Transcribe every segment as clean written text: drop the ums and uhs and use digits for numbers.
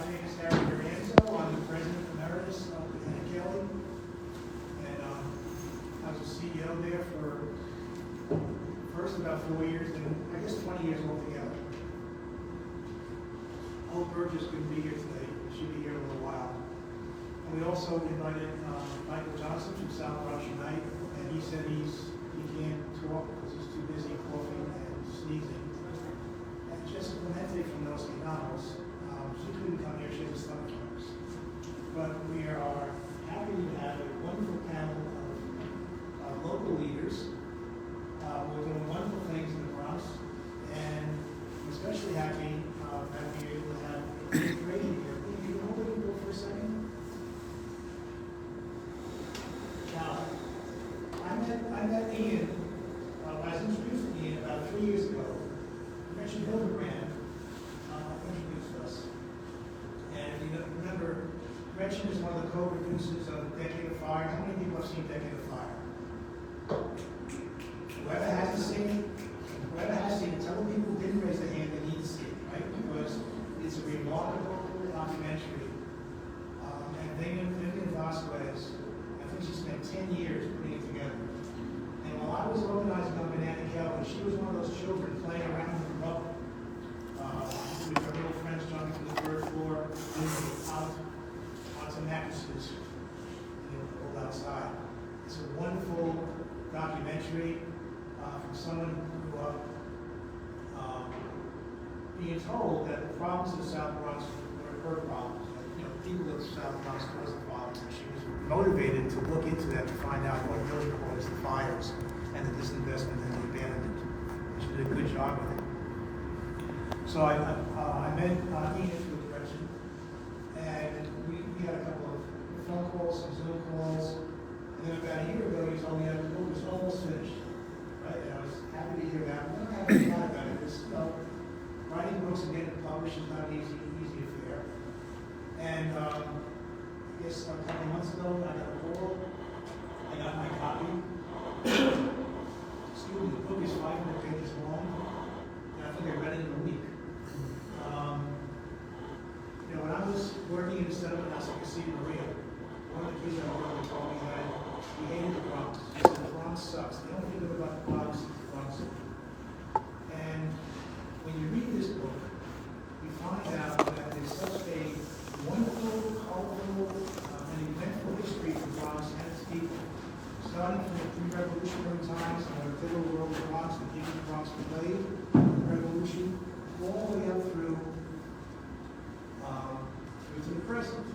name is Harry Marienzo. I'm the president emeritus of Lieutenant Kelly. And I was a CEO there for first about 4 years, and I guess 20 years altogether. Hope Burgess couldn't be here today. She'll be here in a little while. And we also invited Michael Johnson from South Bronx Unite, and he said he can't talk because he's too busy coughing and sneezing. And Jessica Clemente from Los Quinanos, she couldn't come here, she has a stomach virus. But we are happy to have a wonderful panel of local leaders. We're doing wonderful things in the Bronx, and I'm especially happy that we're able to have Ian Frazier here. Can you hold it for a second? Now, I met Ian, I was introduced to Ian about 3 years ago. Gretchen Hildebrand introduced us. And you remember, Gretchen is one of the co-producers of Decade of Fire. How many people have seen Decade of Fire? Whoever hasn't seen it, tell the people who didn't raise their hand they need to see it, right? Because it's a remarkable documentary. And Vivian Vasquez, I think she spent 10 years putting it together. And while I was organizing on Banana Kelly, she was one of those children playing around with the rubber. With her little friends jumping to the third floor, out onto mattresses, pulled outside. It's a wonderful documentary from someone who grew up being told that the problems in the South Bronx were her problems. People in the South Bronx caused the problems, and she was motivated to look into that to find out what really caused the fires and the disinvestment and the abandonment. And she did a good job with it. So I met Ian through the Gretchen, and we had a couple of phone calls, some Zoom calls, and then about a year ago he told me that the book was almost finished. Right? And I was happy to hear that. I'm not happy about it. It's, writing books and getting published is not an easy affair. And I guess a couple of months ago, I got a call. I got my copy. Excuse me, the book is 500 pages long, and I think I read it in a week. When I was working in the settlement house at Casino Maria, one of the kids I worked with told me that he hated the Bronx. He said the Bronx sucks. The only thing good about the Bronx is the Bronx. And when you read this book, you find out that there's such a wonderful, colorful, and eventful history of the Bronx and its people. Starting from the pre-revolutionary times and the pivotal role of the Bronx, the people of the Bronx played in the revolution, all the way up through to the present,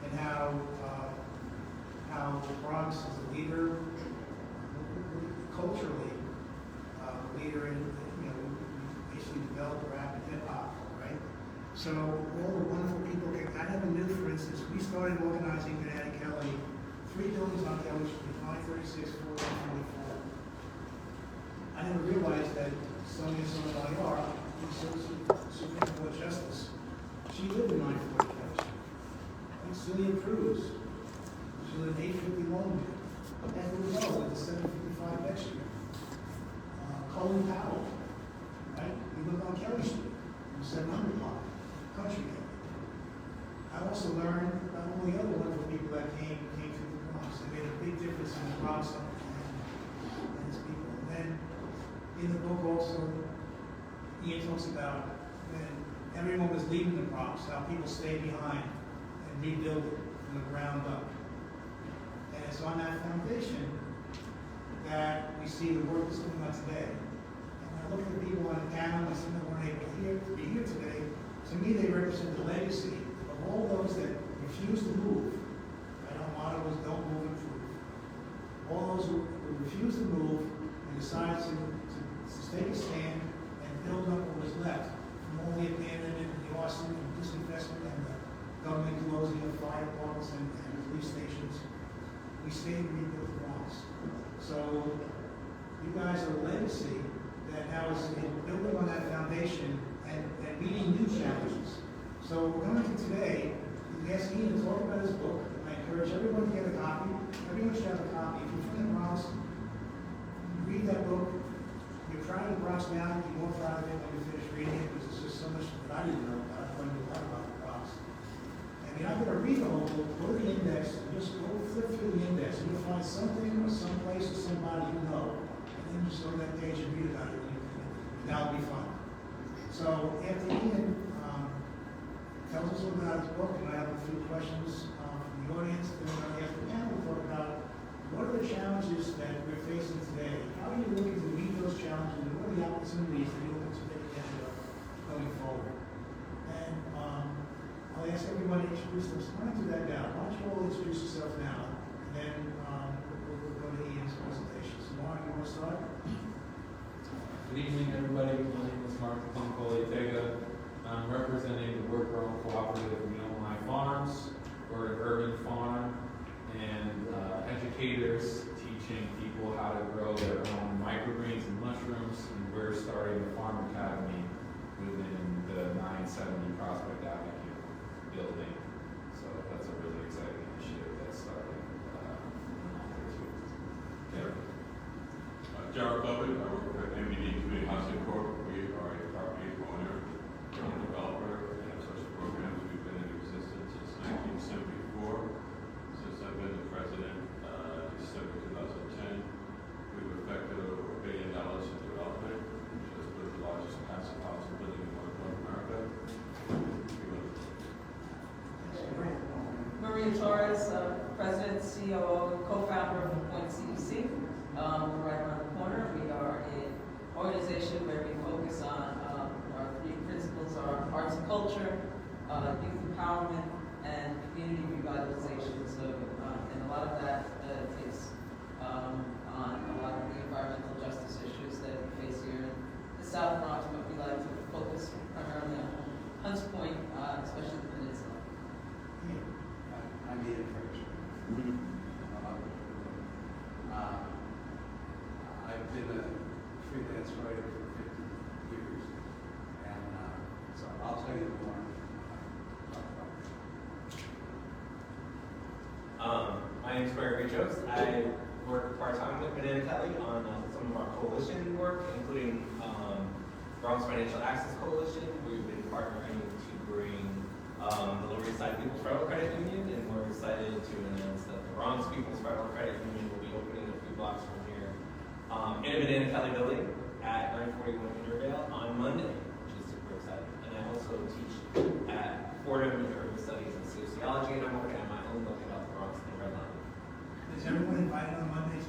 and how the Bronx is a leader, culturally, leader in, basically developed rap and hip hop, right? So all the wonderful people, I never knew, for instance, we started organizing Banana Kelly, 3 buildings on Kelly Street, 536, 444. I never realized that Sonia Sotomayor, the Supreme Court Justice, she lived in 940 Kelly Street. And Celia Cruz, she lived 850 Longwood. Edward Lowe lived at 755 Beck Street. Colin Powell, right? He lived on Kelly Street, in 700 block, Country Kelly. I also learned about all the other wonderful people that came through the Bronx. They made a big difference in the Bronx and its people. And then in the book also, Ian talks about when everyone was leaving the Bronx, how people stayed behind and rebuild it from the ground up. And it's on that foundation that we see the work that's going on today. And when I look at the people on the panel, and some that weren't able to be here today, to me they represent the legacy of all those that refuse to move. Right? Our motto was don't move, improve. All those who refused to move and decided to take a stand and build up what was left from all the abandonment, the arson, and disinvestment, and the government closing of fire departments and police stations. We stayed and rebuilt the Bronx. So you guys are a legacy that now is building on that foundation and meeting new challenges. So we're going to today, we ask Ian to talk about his book. I encourage everyone to get a copy. Everyone should have a copy. If you're from the Bronx, read that book. You're proud of the Bronx now, you'll be more proud of it when you finish reading it, because there's just so much that I didn't know about. I learned a lot about the Bronx. you're not gonna read the whole book, go to the index, and just go flip through the index, and you'll find something or someplace or somebody you know, and then just go to that page and read about it, and that'll be fun. So after Ian tells us all about his book, and I have a few questions from the audience, then we're going to ask the panel to talk about what are the challenges that we're facing today? How are you looking to meet those challenges, and what are the opportunities that you're looking to take advantage of going forward? And I'll ask everyone to introduce themselves. Why don't you do that now? Why don't you all introduce yourself now, and then we'll go to Ian's presentation. So Mark, you want to start? Good evening, everybody. My name is Mark Tega. I'm representing the worker-owned cooperative Beyond My Farms. We're an urban farm and educators teaching people how to grow their own microgreens and mushrooms. And we're starting a farm academy within the 970 Prospect Avenue building. So that's a really exciting initiative that's starting Jared Public, I work for MBD Community Housing Corp. We are a property owner and developer and have social programs. We've been in existence since 1974. Since I've been the president, December 2010, we've affected over $1 billion in development, which has built the largest passive housing building in North America. Maria Torres, President, COO, and co-founder of the Point CDC. We're right around the corner. We are an organization where we focus on our three principles are arts and culture, youth empowerment, and community revitalization. So, and a lot of that takes on a lot of the environmental justice issues that we face here in the South Bronx, but we like to focus primarily on Hunts Point, especially the peninsula. I'm Ian Frazier. I've been a freelance writer for 50 years, and so I'll tell you more. My name is Gregory Jokes. I work part-time with Banana Kelly on some of our coalition work, including Bronx Financial Access Coalition. We've been partnering to bring the Lower East Side People's Federal Credit Union, and we're excited to announce that the Bronx People's Federal Credit Union will be opening a few blocks from here in a Banana Kelly building at 941 Intervale on Monday, which is super exciting. And I also teach at Fordham in Urban Studies and Sociology, and I'm working on my own book about the Bronx and the Red Line. Is everyone invited on Mondays?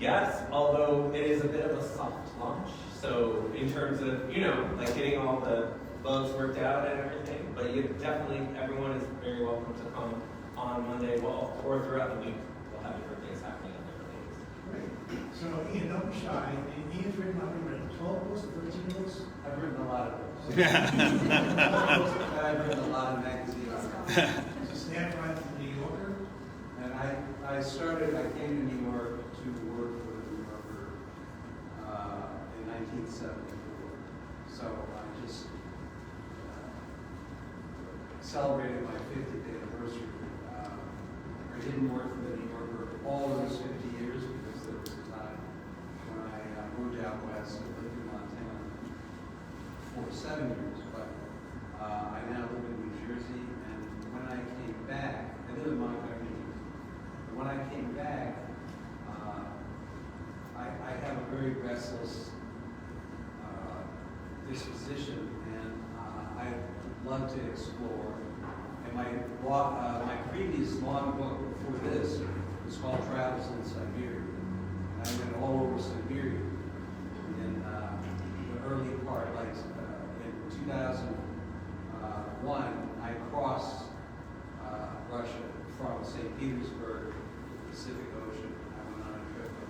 Yes, although it is a bit of a soft launch. So in terms of, like getting all the bugs worked out and everything, but you definitely, everyone is very welcome to come on Monday, or throughout the week. We'll have different things happening on different days. Great. So Ian, don't be shy. Ian's written, how many written? 12 books, 13 books? I've written a lot of books. I've written a lot of magazine articles. He's a staff writer for The New Yorker. And I came to New York to work for the New Yorker in 1974. So I just celebrated my 50th anniversary. I didn't work for the New Yorker all those 50 years because there was a time when I moved out west and lived in Montana for 7 years. But I now live in New Jersey, and when I came back, I live in Montgomery. When I came back, I have a very restless disposition, and I love to explore. And my previous long book before this was called Travels in Siberia. And I went all over Siberia in the early part, like in 2001, I crossed Russia from St. Petersburg to the Pacific Ocean. I went on a trip of,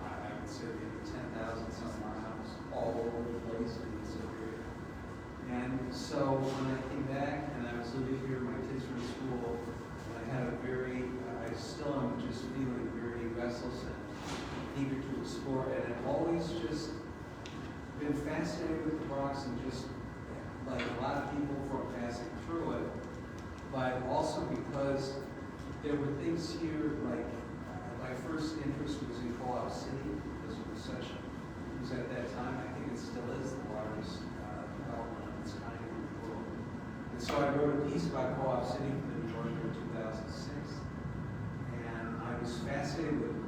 I would say, maybe 10,000 some miles all over the place in Siberia. And so when I came back and I was living here, my kids were in school, and I had I still am just feeling very restless and eager to explore. And I've always just been fascinated with the Bronx, and just like a lot of people from passing through it, but also because there were things here, like my first interest was in Co-op City, because it was at that time, I think it still is the largest development of its kind in the world. And so So I wrote a piece about Co-op City for the New Yorker in 2006, and I was fascinated with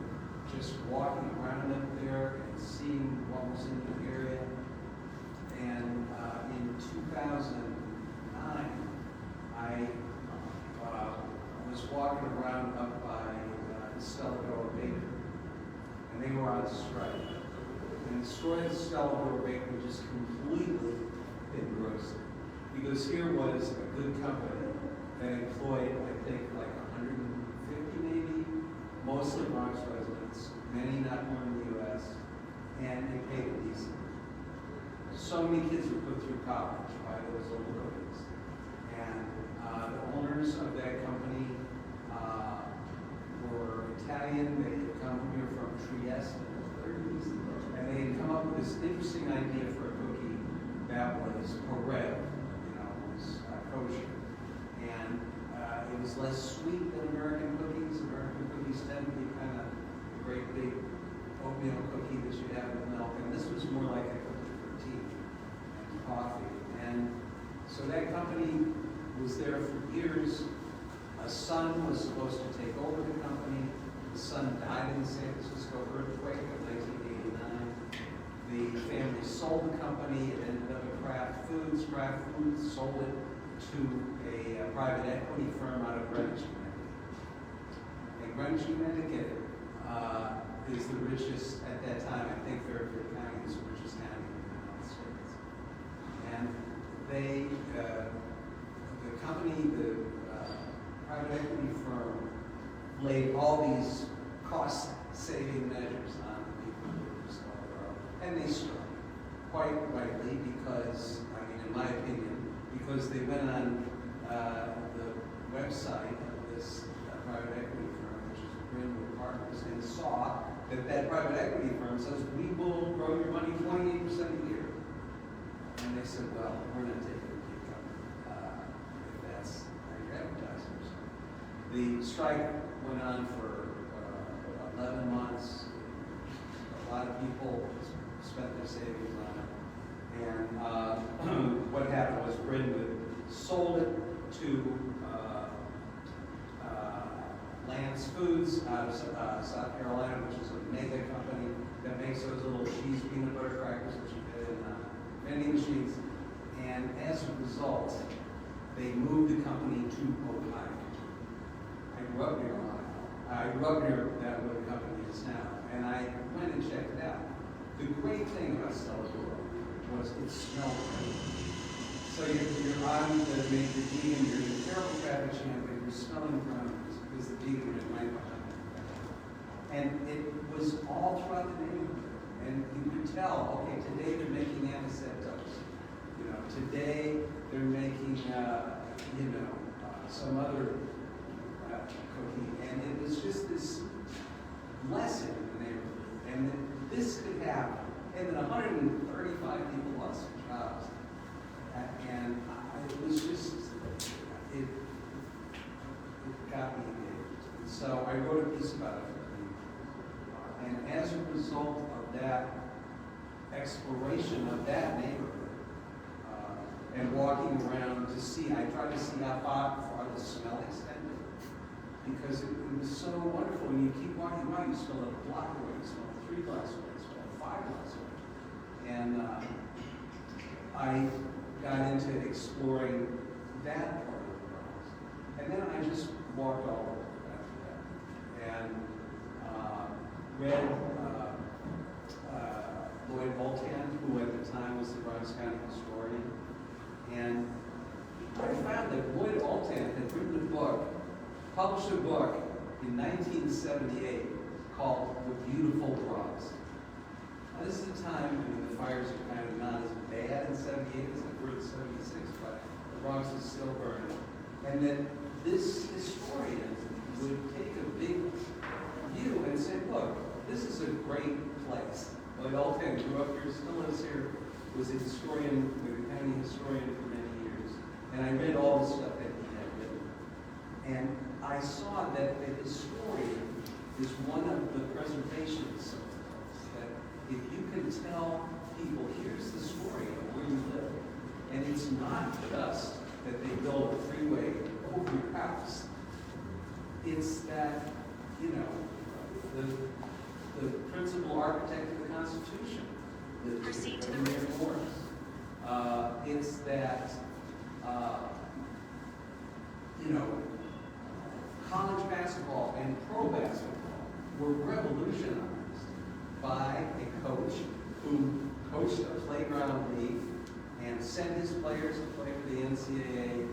just walking around up there and seeing what was in the area. And in 2009, I was walking around up by Stella Bakery, and they were on strike. And the story of the Stella Bakery just completely engrossed me. Because here was a good company that employed, I think, like 150 maybe, mostly Bronx residents, many not born in the U.S., and they paid a decent. So many kids were put through college by those little cookies. And the owners of that company were Italian. They had come here from Trieste in the 30s. And they had come up with this interesting idea for a cookie that was Borough, was kosher. And it was less sweet than American cookies. American cookies tend to be kind of a great big oatmeal cookie that you have with milk. And this was more like a cookie for tea and coffee. And so that company was there for years. A son was supposed to take over the company. The son died in the San Francisco earthquake of 1989. The family sold the company. It ended up at Kraft Foods. Kraft Foods sold it to a private equity firm out of Greenwich, Connecticut. And Greenwich, Connecticut is the richest, at that time, I think Fairfield County is the richest county in the United States. And they, the company, the private equity firm, laid all these cost-saving measures on the people who were just all around. And they struck, quite rightly, because, I mean, in my opinion, because they went on the website of this private equity firm, which is Greenwood Partners, and saw that that private equity firm says, we will grow your money 28% a year. And they said, well, we're not taking a big cut if that's how you're advertising. The strike went on for 11 months. A lot of people spent their savings on it. And what happened was Greenwood sold it to Lance Foods out of South Carolina, which is a mega company that makes those little cheese peanut butter crackers that you get in vending machines. And as a result, they moved the company to Ohio. I grew up near Ohio. I grew up near that where the company is now. And I went and checked it out. The great thing about Stella was it smelled great. So you're on the major D and you're in a terrible traffic jam, but you're smelling brownies because the dealer is right behind you. And it was all throughout the neighborhood. And you could tell, okay, today they're making anisette. Today they're making, some other cookie. And it was just this lesson in the neighborhood. And that this could happen. And then 135 people lost their jobs. And it was just, it got me engaged. And so I wrote a piece about it. And as a result of that exploration of that neighborhood, and walking around to see, I tried to see how far the smell extended. Because it was so wonderful. When you keep walking by, you smell a block away, you smell 3 blocks away, you smell 5 blocks away. And I got into exploring that part of the Bronx. And then I just walked all over after that. And read Lloyd Voltan, who at the time was the Bronx County historian. And I found that Lloyd Voltan had written a book, published a book in 1978 called The Beautiful Bronx. Now, this is a time when the fires are kind of not as bad in 78 as they were in 76, but the Bronx is still burning. And then this historian would take a big view and say, look, this is a great place. Lloyd Voltan grew up here, still lives here, was a historian, the county historian for many years. And I read all the stuff that he had written. And I saw that the historian is one of the preservationists of the place. That if you can tell people, here's the story of where you live, and it's not just that they build a freeway over your house. It's that, you know, the principal architect of the Constitution lives here, Mayor Morris. It's that, you know, college basketball and pro basketball were revolutionized by a coach who coached a playground league and sent his players to play for the NCAA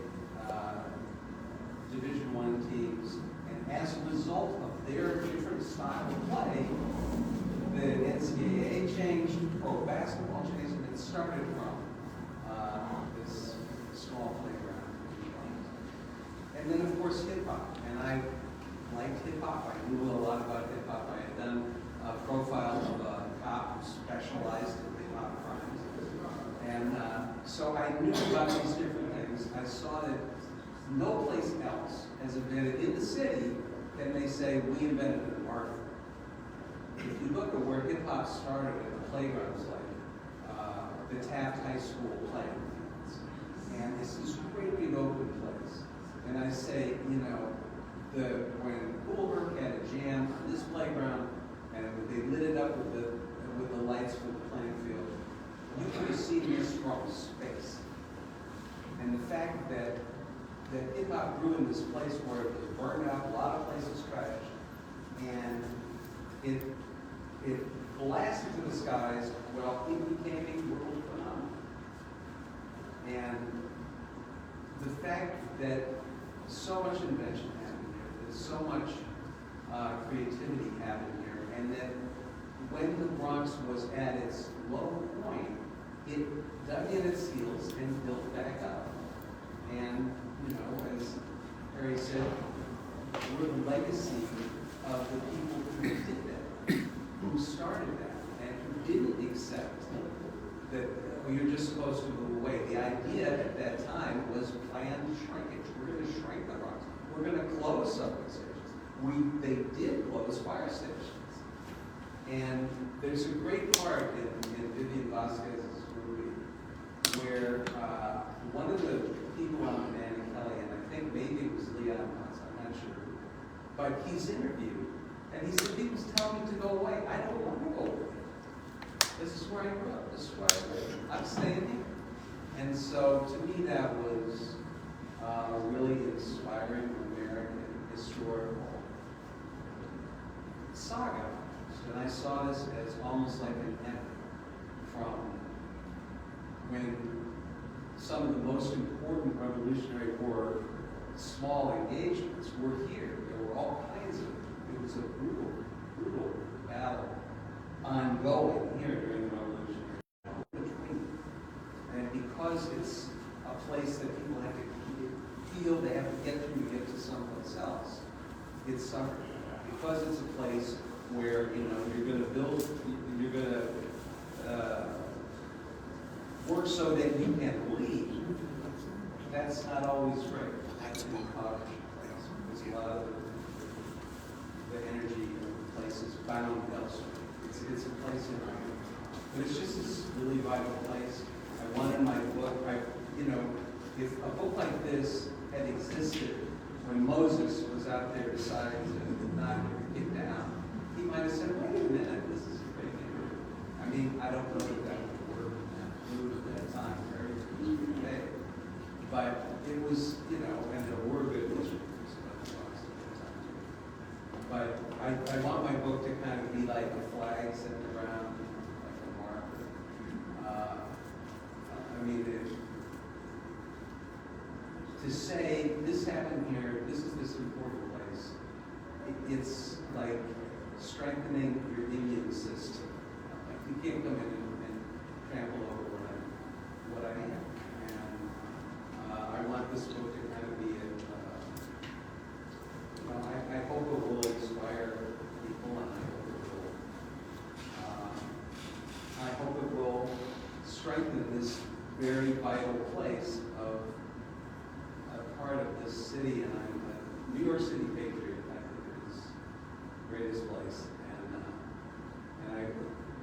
Division I teams. And as a result of their different style of play, the NCAA changed, pro basketball changed, and it started from this small playground. And then, of course, hip-hop. And I liked hip-hop. I knew a lot about hip-hop. I had done a profile of a cop who specialized in hip-hop crimes. And so I knew about these different things. I saw that no place else has invented, in the city, can they say, we invented an art form. If you look at where hip-hop started at the playgrounds, like the Taft High School playing fields, and it's this great big open place. And I say, you know, when Coolberg had a jam on this playground, and they lit it up with the lights for the playing field, you could have seen this from space. And the fact that hip-hop grew in this place where it was burned out, a lot of places trashed, and it blasted to the skies, well, it became a world phenomenon. And the fact that so much invention happened here, that so much creativity happened here, and that when the Bronx was at its low point, it dug in its heels and built back up. And, you know, as Harry said, we're the legacy of the people who did that, who started that, and who didn't accept that you're just supposed to move away. The idea at that time was planned shrinkage. We're going to shrink the Bronx. We're going to close subway stations. They did close fire stations. And there's a great part in Vivian Vasquez's movie where one of the people on Annie Kelly, and I think maybe it was Leon Potts, I'm not sure, but he's interviewed, and he said, people tell me to go away. I don't want to go away. This is where I grew up. This is where I live. I'm staying here. And so to me that was a really inspiring American historical saga. And I saw this as almost like an epic from when some of the most important Revolutionary War small engagements were here. There were all kinds of, it was a brutal battle ongoing here during the Revolutionary War. And because it's a place that people have to feel they have to get through to get to someplace else, it's suffered. Because it's a place where, you know, you're going to build, you're going to work so that you can leave. That's not always great. That's an impoverished place. Because a lot of the energy of the place is bound elsewhere. It's a place in our, but it's just this really vital place. I wanted my book, you know, if a book like this had existed when Moses was out there deciding to not get down, he might have said, wait a minute, this is a great neighborhood. I mean, I don't know that that would work at that time, very today. But it was, you know, and there were good newspapers about the Bronx at that time too. But I want my book to kind of be like a flag set in the ground, like a marker. I mean, to say this happened here, this is this important place, it's like strengthening your immune system. Like you can't come in and trample over what I am. And I want this book to kind of be I hope it will inspire people, and I hope it will strengthen this very vital place of a part of this city. And I'm a New York City patriot. I think it is the greatest place. And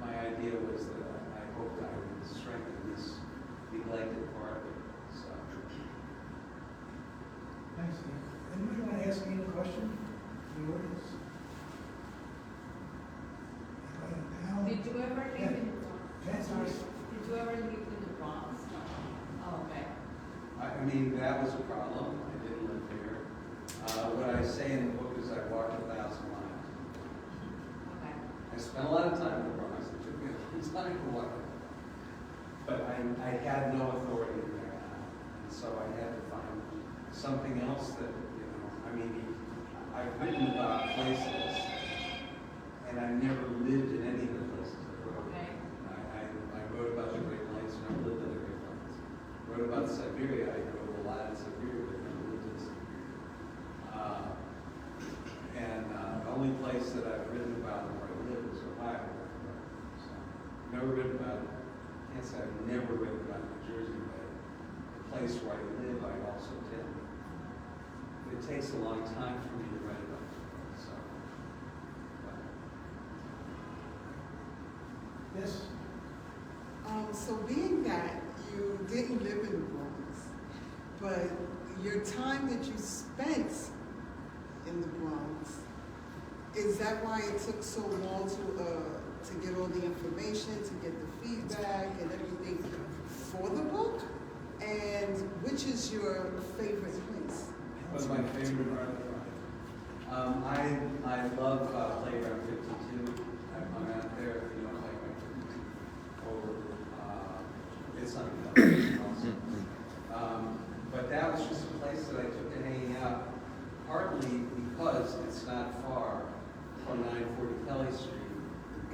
my idea was that I hoped I would strengthen this neglected part of it. So I mean, that was a problem. I didn't live there. What I say in the book is I walked 1,000 miles. Okay. I spent a lot of time in the Bronx. It took me a long time to walk. But I had no authority there. And so I had to find something else that, you know, I mean, I've written about places, and I've never lived in any of the places I wrote. Okay. I wrote about the Great Plains, never lived in the Great Plains. Wrote about Siberia, I wrote a lot in Siberia, but never lived in Siberia. The only place that I've written about where I live is Ohio. So, never written about it. Can't say I've never written about New Jersey, but the place where I live, I also did. It takes a long time for me to write about it. So, Yes? So being that you didn't live in the Bronx, but your time that you spent in the Bronx, is that why it took so long to get all the information, to get the feedback and everything for the book? And which is your favorite place? what's my favorite part of the project? I love Playground 52. I've hung out there, you know, like it's awesome. But that was just a place that I took to hanging out, partly because it's not far from 940 Kelly Street.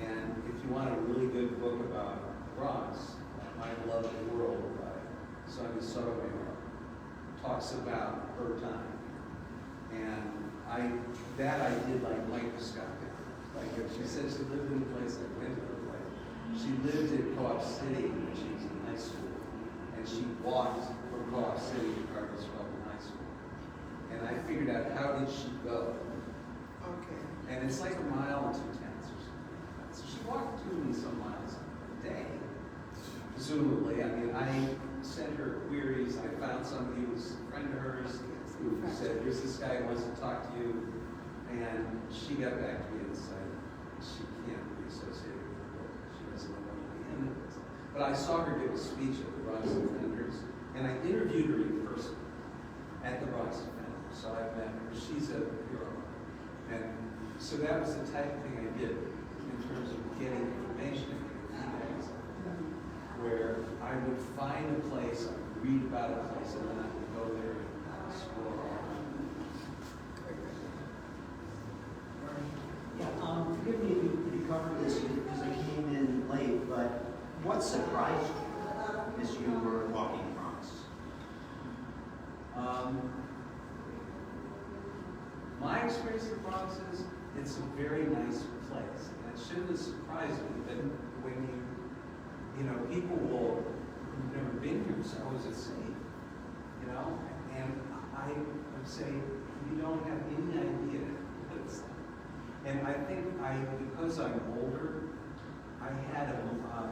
And if you want a really good book about Bronx, I Love the World by Sonia Sotomayor talks about her time. And I did like microscopic. Like if she said she lived in a place, I went to the place. She lived in Co-op City when she was in high school. And she walked from Co-op City to Cartersville High School. And I figured out how did she go. Okay. And it's like 1 mile and 2 tenths or something like that. So she walked 2 some miles a day. Presumably, I mean, I sent her queries. I found somebody who was a friend of hers who said, here's this guy who wants to talk to you. And she got back to me and said, she can't be associated with the book. She doesn't know what the end of it is. But I saw her give a speech at the Bronx Defenders, and I interviewed her in person at the Bronx Defenders. So I met her. She's a hero. And so that was the type of thing I did in terms of getting information and getting feedback, where I would find a place, I would read about a place, and then I would go there and explore. Yeah, forgive me if you covered this because I came in late, but what surprised you as you were walking Bronx? My experience in Bronx is it's a very nice place, and it shouldn't have surprised me that when you know, people who've never been here say, oh, is it safe? You know, and I would say, you don't have any idea what it's like. And I think because I'm older, I had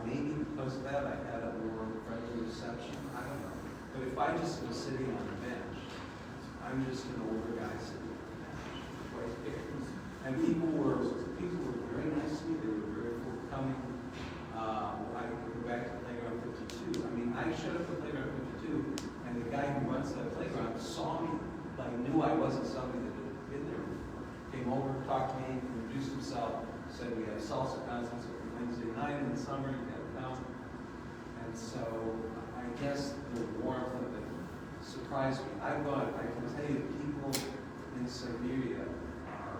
maybe because of that, I had a more friendly reception. I don't know. But if I just was sitting on a bench, I'm just an older guy sitting on a bench, right there. And people were very nice to me. They were very forthcoming. I go back to Playground 52. I mean, I showed up at Playground 52, and the guy who runs that playground saw me, but knew I wasn't somebody that had been there before. Came over, talked to me, introduced himself, said we have salsa concerts every Wednesday night in the summer, you gotta come. And so I guess the warmth of it surprised me. I can tell you, people in Siberia are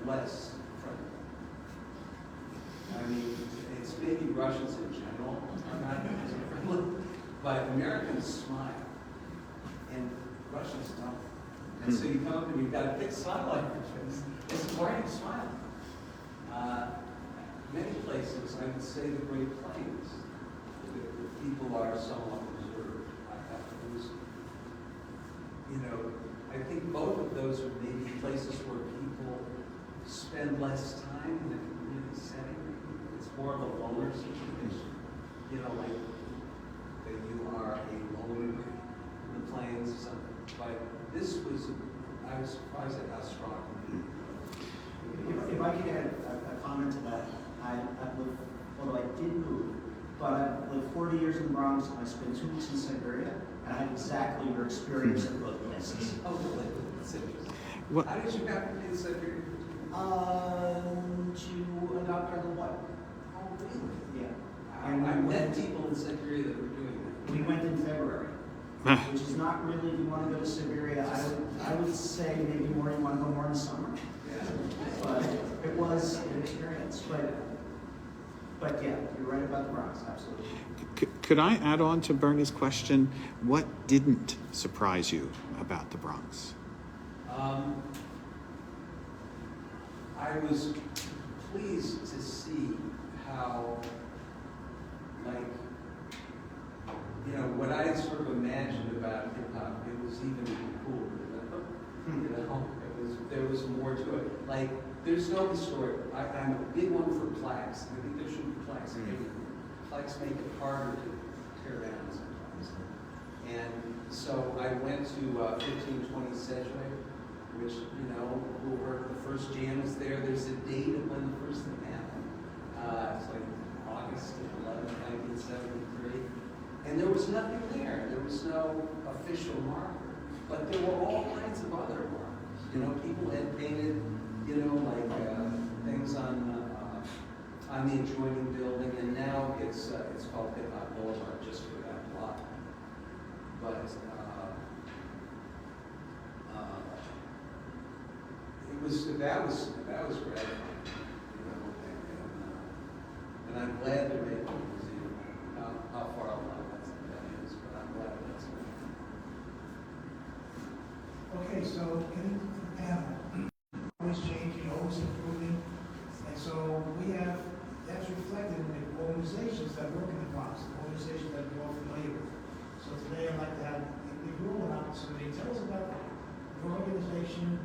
less friendly. I mean, it's maybe Russians in general are not as friendly, but Americans smile, and Russians don't. And so you come up and you've got a big smile on your face. This is why you smile. Many places, I would say the Great Plains, the people are somewhat reserved. You know, I think both of those are maybe places where people spend less time in a community setting. It's more of a loner situation. You know, like that you are a loner in the plains or something. But this was, I was surprised at how strong the community. If I could add a comment to that, I've lived, although I did move, but I've lived 40 years in the Bronx, and I spent 2 weeks in Siberia, and I have exactly your experience in both places. Oh, really? That's interesting. What- How did you happen to be such a... To adopt Article 1. Oh, really? Yeah. I met people in Siberia that were doing that. We went in February, which is not really, if you want to go to Siberia, I would say maybe more, you want to go more in the summer. Yeah. But it was an experience, but yeah, you're right about the Bronx, absolutely. Could I add on to Bernie's question? What didn't surprise you about the Bronx? I was pleased to see how, like, you know, what I had sort of imagined about hip hop, it was even cooler. You know, there was more to it. Like, there's no historic. I'm a big one for plaques. I think there should be plaques. Plaques make it harder to tear down sometimes. And so I went to 1520 Sedgwick, which, you know, where the first jam is there. There's a date of when the first thing happened. It's like August 11th, 1973. And there was nothing there. There was no official marker. But there were all kinds of other markers. You know, people had painted, you know, like things on the adjoining building, and now it's called Hip Hop Boulevard just for that block. But that was gratifying, you know, and I'm glad they're making a museum. How far along that is, but I'm glad that's Okay, so always changing, always improving, and so that's reflected in the organizations that work in the Bronx, the organizations that we're all familiar with. So today I'd like to have the rule an opportunity. Tell us about your organization,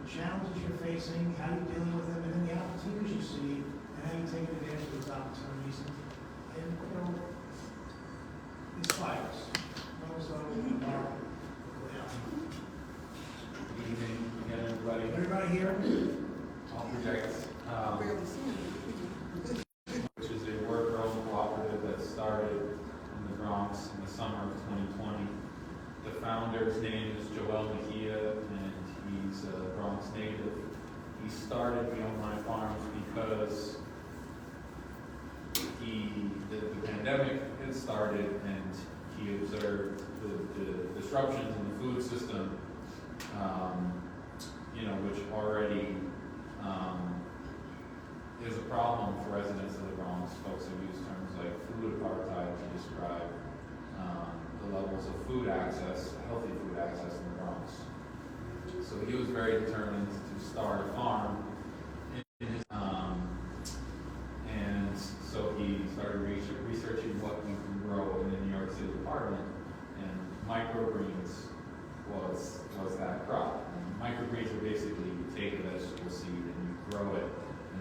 the challenges you're facing, how you're dealing with them, and then the opportunities you see, and how you're taking advantage of those opportunities, and you know, inspire us. Good evening again, everybody. Everybody here? I'll project, Barely seen it. which is a worker-owned cooperative that started in the Bronx in the summer of 2020. The founder's name is Joel Mejia, and he's a Bronx native. He started Beyond My Farms because the pandemic had started, and he observed the disruptions in the food system, you know, which already is a problem for residents of the Bronx. Folks have used terms like food apartheid to describe the levels of food access, healthy food access in the Bronx. So he was very determined to start a farm, and so he started researching what we can grow in the New York City apartment, and microgreens was that crop. And microgreens are basically, you take a vegetable seed and you grow it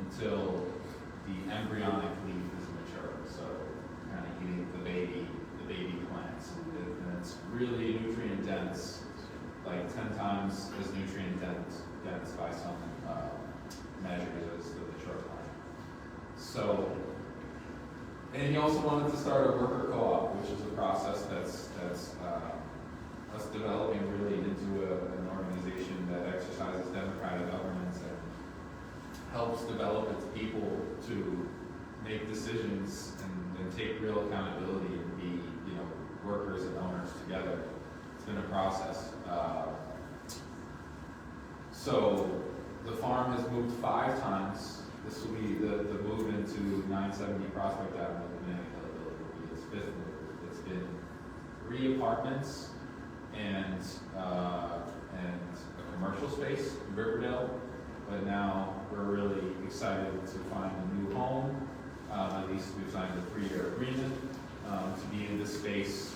until the embryonic leaf is mature. So kind of eating the baby plants, and it's really nutrient dense, like 10 times as nutrient dense by some measures as the mature plant. So, and he also wanted to start a worker co-op, which is a process that's us developing really into an organization that exercises democratic governance and helps develop its people to make decisions and take real accountability and be, you know, workers and owners together. It's been a process. So the farm has moved 5 times. This will be the move into 970 Prospect Avenue, the Manicola building will be its 5th move. It's been 3 apartments and a commercial space in Riverdale, but now we're really excited to find a new home. At least we've signed a 3-year agreement to be in this space.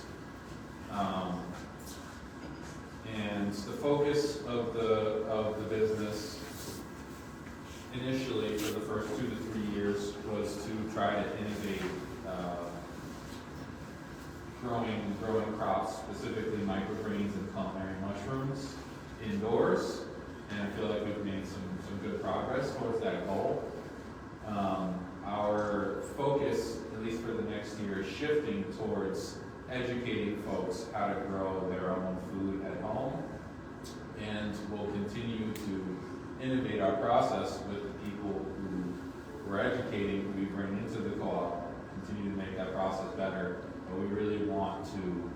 And the focus of the business initially for the first 2 to 3 years was to try to innovate growing crops, specifically microgreens and culinary mushrooms indoors, and I feel like we've made some good progress towards that goal. Our focus, at least for the next year, is shifting towards educating folks how to grow their own food at home. And we'll continue to innovate our process with the people who we're educating, who we bring into the co-op, continue to make that process better. But we really want to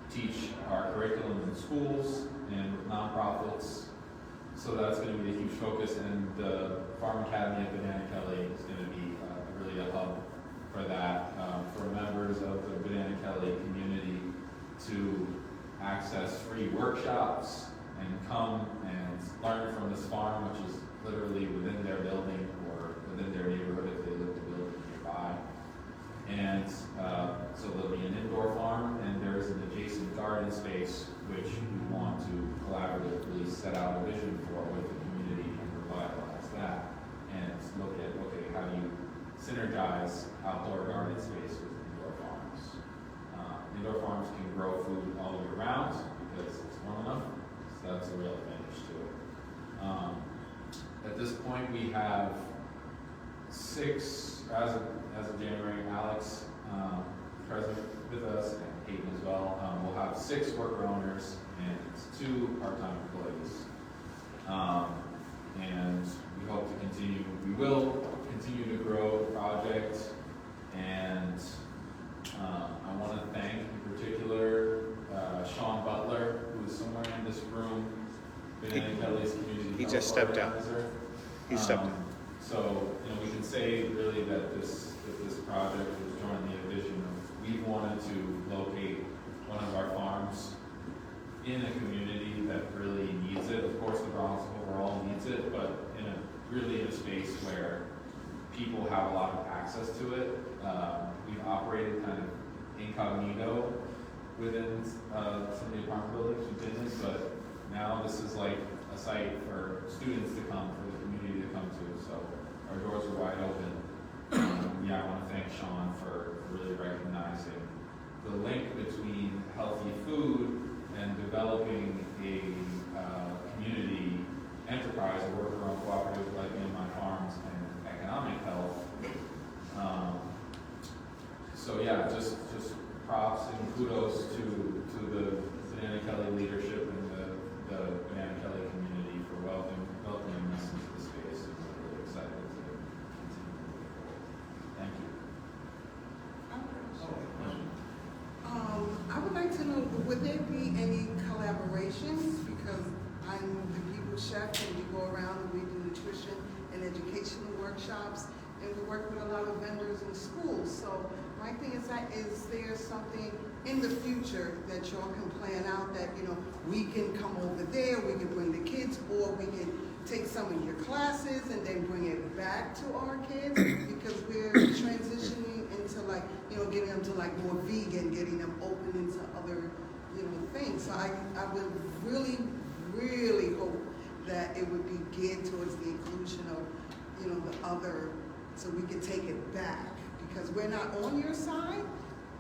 teach our curriculum in schools and with nonprofits. So that's going to be a huge focus, and the Farm Academy at Banana Kelly is going to be really a hub for that, for members of the Banana Kelly community to access free workshops and come and learn from this farm, which is literally within their building or within their neighborhood if they live in a building nearby. And so there'll be an indoor farm, and there's an adjacent garden space which we want to collaboratively set out a vision for with the community and revitalize that, and look at, okay, how do you synergize outdoor garden space with indoor farms? Indoor farms can grow food all year round because it's warm enough, so that's a real advantage to it. At this point, we have 6, as of January, Alex, present with us, and Hayden as well. We'll have 6 worker owners and 2 part-time employees. And we hope to continue, we will continue to grow the project, and I want to thank in particular Sean Butler, who is somewhere in this room, Banana Kelly's community. He just stepped out. Organizer. He stepped out. So, we can say really that this project was jointly a vision of, we wanted to locate one of our farms in a community that really needs it. Of course, the Bronx overall needs it, but really in a space where people have a lot of access to it. We've operated kind of incognito within some of the apartment buildings we've been in, but now this is like a site for students to come, for the community to come to. So our doors are wide open. I want to thank Sean for really recognizing the link between healthy food and developing a community enterprise, a worker-owned cooperative like In My Farms, and economic health. So yeah, just props and kudos to the Banana Kelly leadership and the Banana Kelly community for welcoming us into the space, and we're really excited to continue moving forward. Thank you. I would like to know, would there be any collaborations? Because I'm the people chef, and we go around and we do nutrition and educational workshops, and we work with a lot of vendors in schools. So my thing is that, is there something in the future that y'all can plan out that, we can come over there, we can bring the kids, or we can take some of your classes and then bring it back to our kids? Because we're transitioning into getting them to more vegan, getting them open into other, things. So I would really, really hope that it would be geared towards the inclusion of, the other, so we could take it back. Because we're not on your side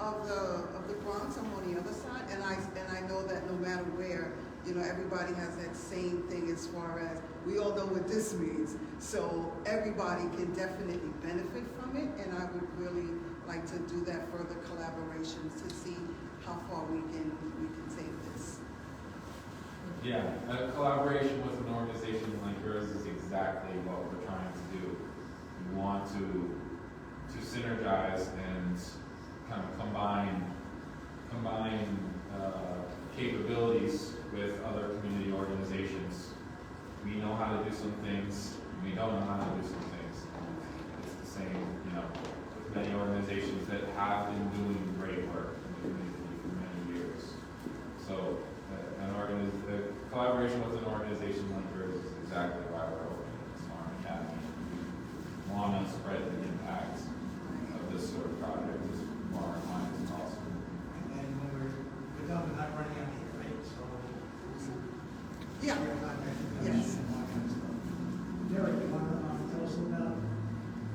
of the Bronx, I'm on the other side, and I know that no matter where, everybody has that same thing as far as, we all know what this means. So everybody can definitely benefit from it, and I would really like to do that further collaborations to see how far we can take this. Yeah, a collaboration with an organization like yours is exactly what we're trying to do. We want to synergize and kind of combine capabilities with other community organizations. We know how to do some things, we don't know how to do some things. It's the same, with many organizations that have been doing great work in the community for many years. So a collaboration with an organization like yours is exactly why we're opening this Farm Academy. We want to spread the impact of this sort of project as far and wide as possible. And when we're done, we're not running out of here, right? So, Yeah. Yes. Derek, you want to tell us about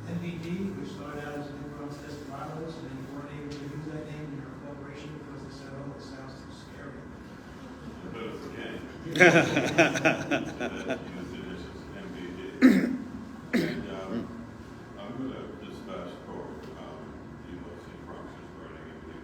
NBD, which started out as New Bronx Desperados, and then you weren't able to use that name in your corporation because they said, oh, it sounds too scary. But it's again. Use it as MBD. And I'm going to just fast forward. You know, since Bronx is running, and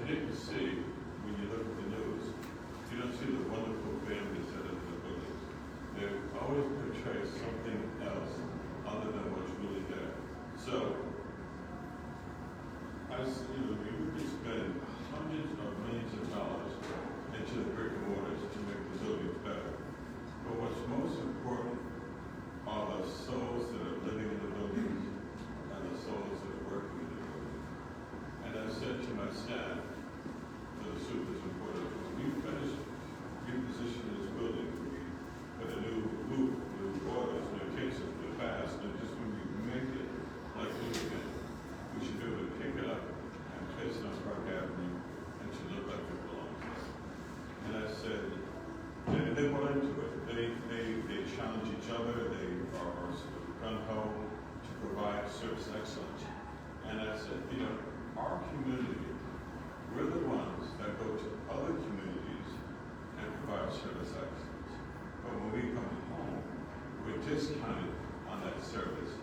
didn't see, when you look at the news, you don't see the wonderful families that are in the buildings. They always portray something else other than what's really there. So, we could spend hundreds of millions of dollars into the brick and mortars to make the buildings better. But what's most important are the souls that are living in the buildings and the souls that are working in the buildings. And I said to my staff, to the supers and porters, when we finish repositioning this building, we put a new roof, new borders, new kitchens, new baths, and just when we make it like new again, we should be able to pick it up and place it on Park Avenue and to look like it belongs there. And I said, they bought into it. They challenge each other. They are gung-ho to provide service excellence. And I said, our community, we're the ones that go to other communities and provide service excellence. But when we come home, we're discounted on that service.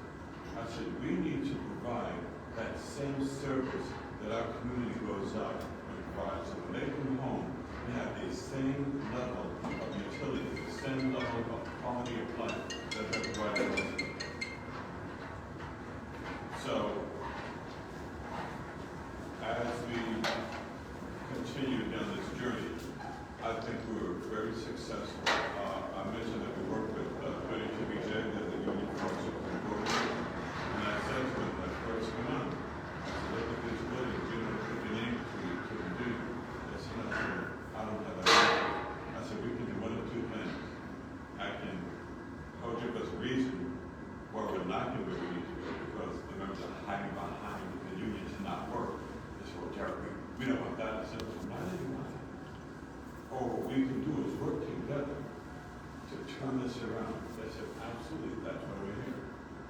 I said, we need to provide that same service that our community goes out and provides. So when they come home, they have the same level of utility, the same level of quality of life that they're providing us. So, as we continue down this journey, I think we were very successful. I mentioned that we worked with Betty KBJ, the union force of the board. And I said to him, when I first come on, I said, look at these buildings, put your name to the dude. I said, I don't have that. I said, we can do one of two things. I can give us a reason why we're not doing what we need to do, because the members are hiding behind the union to not work. They said, well, Derek, we don't want that. I said, well, why do you want it? Or what we can do is work together to turn this around. They said, absolutely, that's why we're here.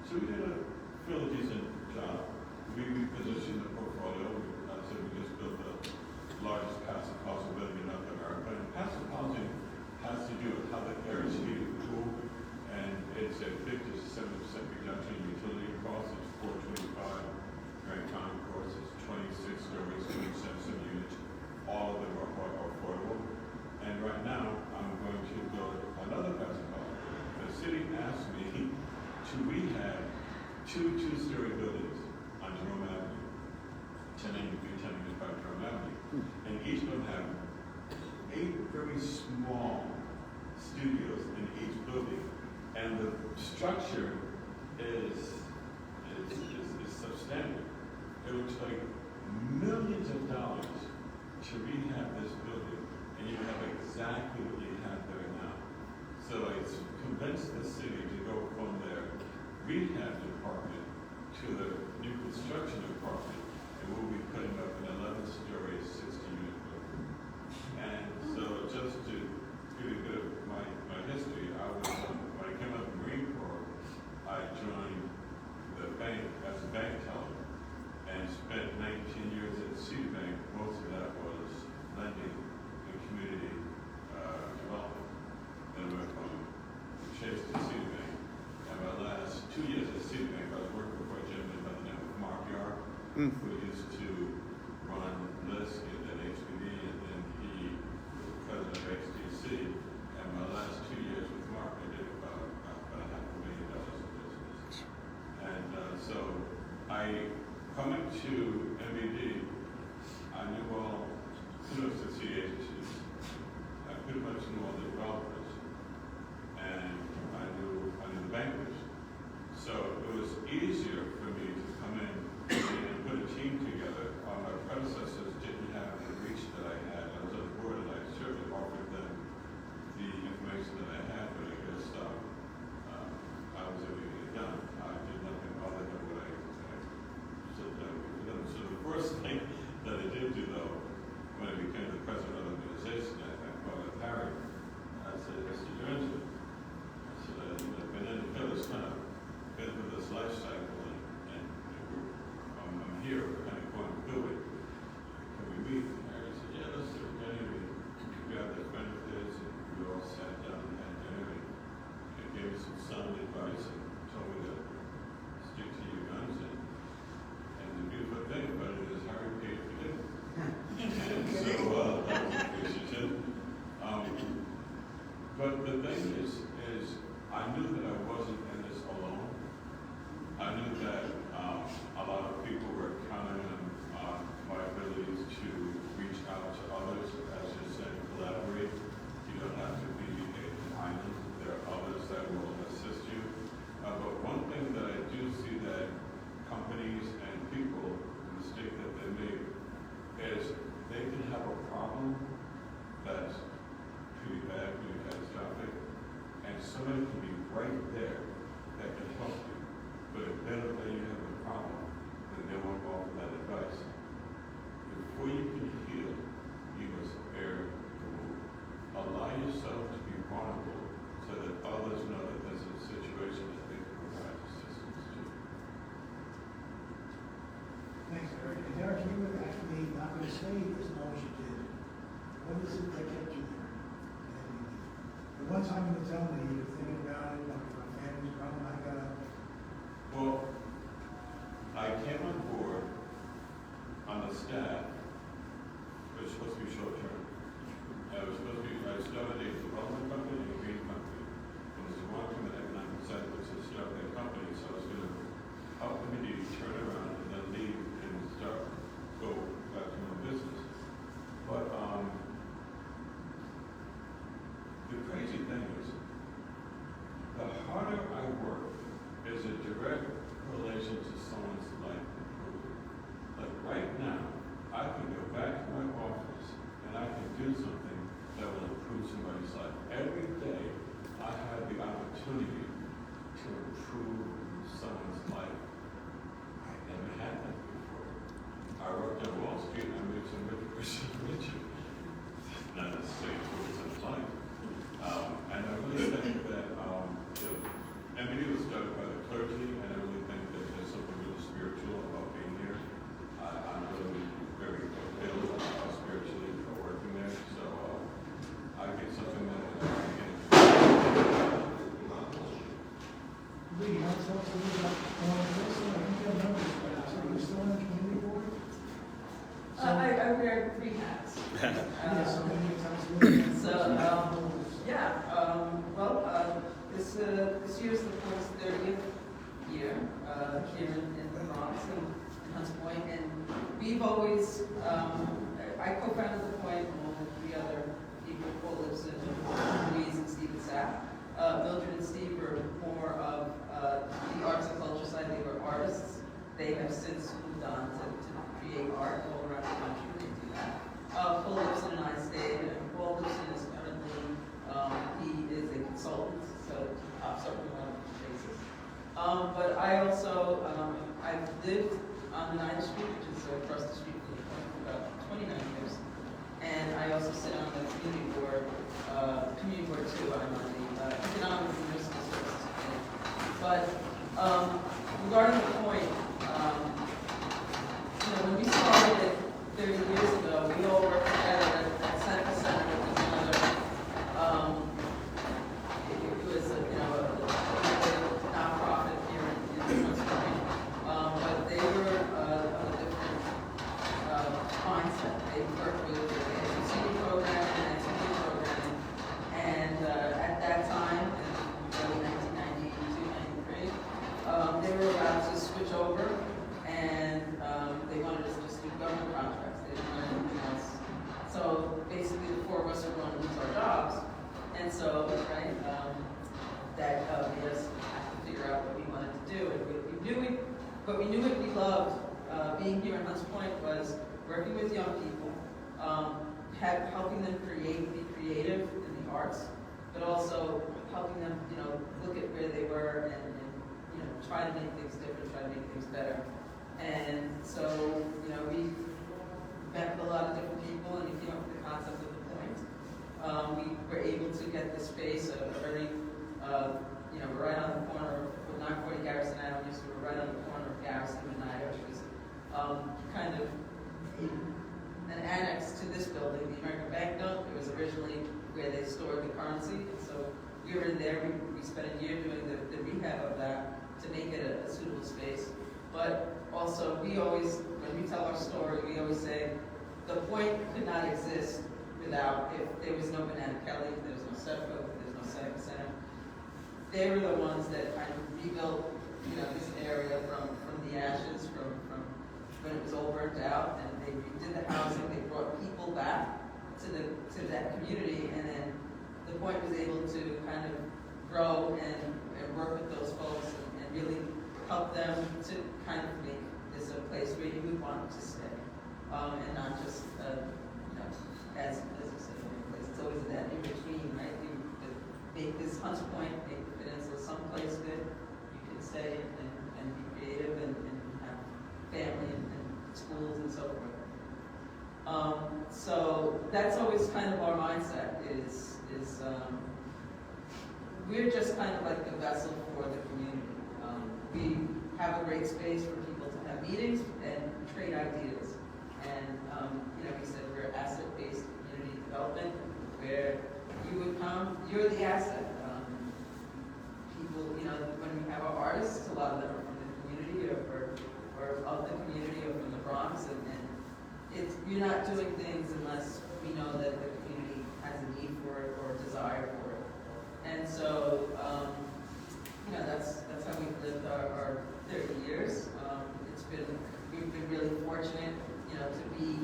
So we did a fairly decent job. We repositioned the portfolio. I said we just built the largest passive housing building in North America. And passive housing has to do with how the air is heated and cooled. And it's a 50 to 70% reduction in utility costs. It's $425 Grand Concourse. It's 26 stories, 27 units. All of them are affordable. And right now, I'm going to build another passive housing. The city asked me to rehab two two-story buildings on Jerome Avenue, 1095 Jerome Avenue. And each of them have 8 very small studios in each building. And the structure is substantial. It would take millions of dollars to rehab this building, and you have exactly what you have there now. So it's convinced the city to go from their rehab department to the new construction department, and we'll be putting up an 11-story, 60-unit building. And so just to give you a bit of my history, I was, when I came out of the Marine Corps, I joined the bank as a bank teller and spent 19 years at Citibank. Most of that was lending and community development. Then I went from Chase to Citibank. And my last 2 years at Citibank, I was working for a gentleman by the name of Mark Yar, who used to run LISC and then HPD, and then he was the president of HTC. And my last 2 years with Mark, I did about $500,000 in business. And so coming to MBD, I knew all the city agencies. I pretty much knew all the developers, and I knew the bankers. So it was easier for me to come in and put a team together. My predecessors didn't have the reach that I had. I was on the board, and I certainly offered them the information that I had, but I guess I was able to get it done. I did nothing other than what I said that I would do. So the first thing that I did do, though, when I became the president of the organization, I called up Harry. I said, Mr. Jones, I said, I've been in the village kind of been through this life cycle, and I'm here, we're kind of going to do it. Can we meet? And Harry said, yeah, let's do it. Anyway, we got the benefits, and we all sat down and had dinner, and gave me some sound advice, and told me to stick to your guns. And the beautiful thing about it is Harry paid for dinner. not gonna stay as long as you did. What is it that kept you there? And one time you tell me you're thinking about it, like my family's gone, I gotta. Well, I came on board on the staff. It was supposed to be short term. I started a development company and a green company. It was a long-term and economic incentive to start that company, so I was going to help the community turn around and then leave and go back to my business. But the crazy thing is, the harder I work is a direct relation to someone's life improvement. Like right now, I can go back to my office and I can do something that will improve somebody's life. Every day, I have the opportunity to improve someone's life. I never had that before. I worked on Wall Street and I made some rich person richer. Not necessarily towards his life. And I really think that MBD was started by the clergy, and I really think that there's something really spiritual about being here. I'm really very fulfilled spiritually for working there, so I get something that I can Lee, you want to talk to me about this? I think you have numbers, but so you're still on the community board? I wear 3 hats. Yeah, so many times. This year's the Port's 30th year here in the Bronx and in Hunts Point, and we've always, I co-founded the Point along with 3 other people, Paul Lipson, Louise, and Steve and Sapp. Mildred and Steve were more of the arts and culture side. They were artists. They have since moved on to create art all around the country. They do that. Paul Lipson and I stayed, and Paul Lipson is currently, he is a consultant, so he pops up in one of the places. But I also, I've lived on the 9th Street, which is across the street from the Point, for about 29 years. And I also sit on the community board too. I'm on the Economic and Municipal Services Committee. But regarding the Point, when we started it 30 years ago, we all worked together at Seneca Center, which was another, it was a nonprofit here in Hunts Point. But they were of a different mindset. They worked with the HCD program and activity programming. And at that time, in 1992, 93, they were about to switch over, and they wanted us to just do government contracts. They didn't want anything else. So basically, the 4 of us are going to lose our jobs. And so, right, that made us have to figure out what we wanted to do. And we knew what we loved being here in Hunts Point was working with young people, helping them be creative in the arts, but also helping them, look at where they were and try to make things different, try to make things better. And so, we met with a lot of different people, and we came up with the concept of the Point. We were able to get the space, a very, we're right on the corner of 940 Garrison Avenue, so we're right on the corner of Garrison and Oneida, which was kind of an annex to this building. The American Bank Note, it was originally where they stored the currency, and so we were in there. We spent a year doing the rehab of that to make it a suitable space. But also, we always, when we tell our story, we always say, the Point could not exist without, if there was no Banana Kelly, if there was no Setco, if there was no Seneca Center. They were the ones that kind of rebuilt, this area from the ashes, from when it was all burnt out, and they redid the housing. They brought people back to that community, and then the Point was able to kind of grow and work with those folks and really help them to kind of make this a place where you would want to stay, and not just, as I said, it's always that in between, right? You make this Hunts Point, make the peninsula someplace good you can stay and be creative and have family and schools and so forth. So that's always kind of our mindset is we're just kind of like the vessel for the community. We have a great space for people to have meetings and trade ideas. And we said we're asset-based community development, where you would come, you're the asset. People, when we have our artists, a lot of them are from the community or of the community or from the Bronx, and you're not doing things unless we know that the community has a need for it or a desire for it. And so, that's how we've lived our 30 years. We've been really fortunate, to be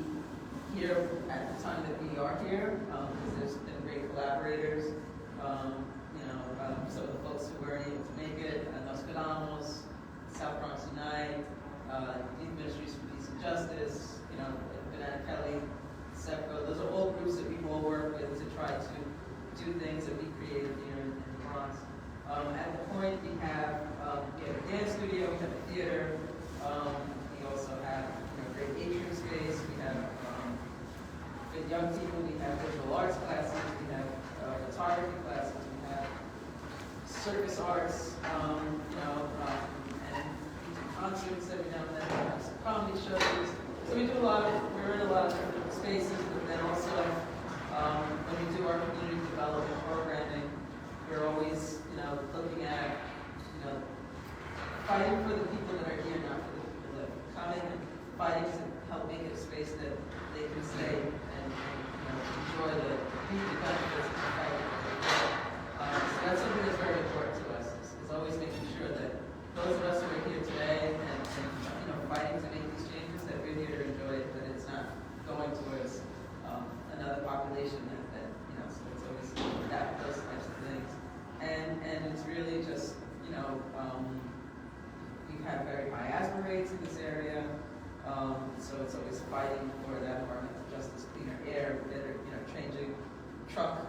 here at the time that we are here, because there's been great collaborators. Some of the folks who weren't able to make it, Nostradamus, South Bronx Unite, Youth Ministries for Peace and Justice, Banana Kelly, SEPCO. Those are all groups that we've all worked with to try to do things that we created here in the Bronx. At the point, we have a dance studio, we have a theater, we also have great atrium space, we have with young people, we have visual arts classes, we have photography classes, we have circus arts, and we do concerts every now and then, we have some comedy shows. So we're in a lot of different spaces, but then also when we do our community development programming, we're always, looking at, fighting for the people that are here, not for the people that are coming, and fighting to help make it a space that they can stay and enjoy the benefits of the fight. So that's something that's very important to us, is always making sure that those of us who are here today and fighting to make these changes, that we're here to enjoy it, that it's not going towards another population so it's always those types of things. And it's really just, we have very high asthma rates in this area, so it's always fighting for that environmental justice, cleaner air, better, changing truck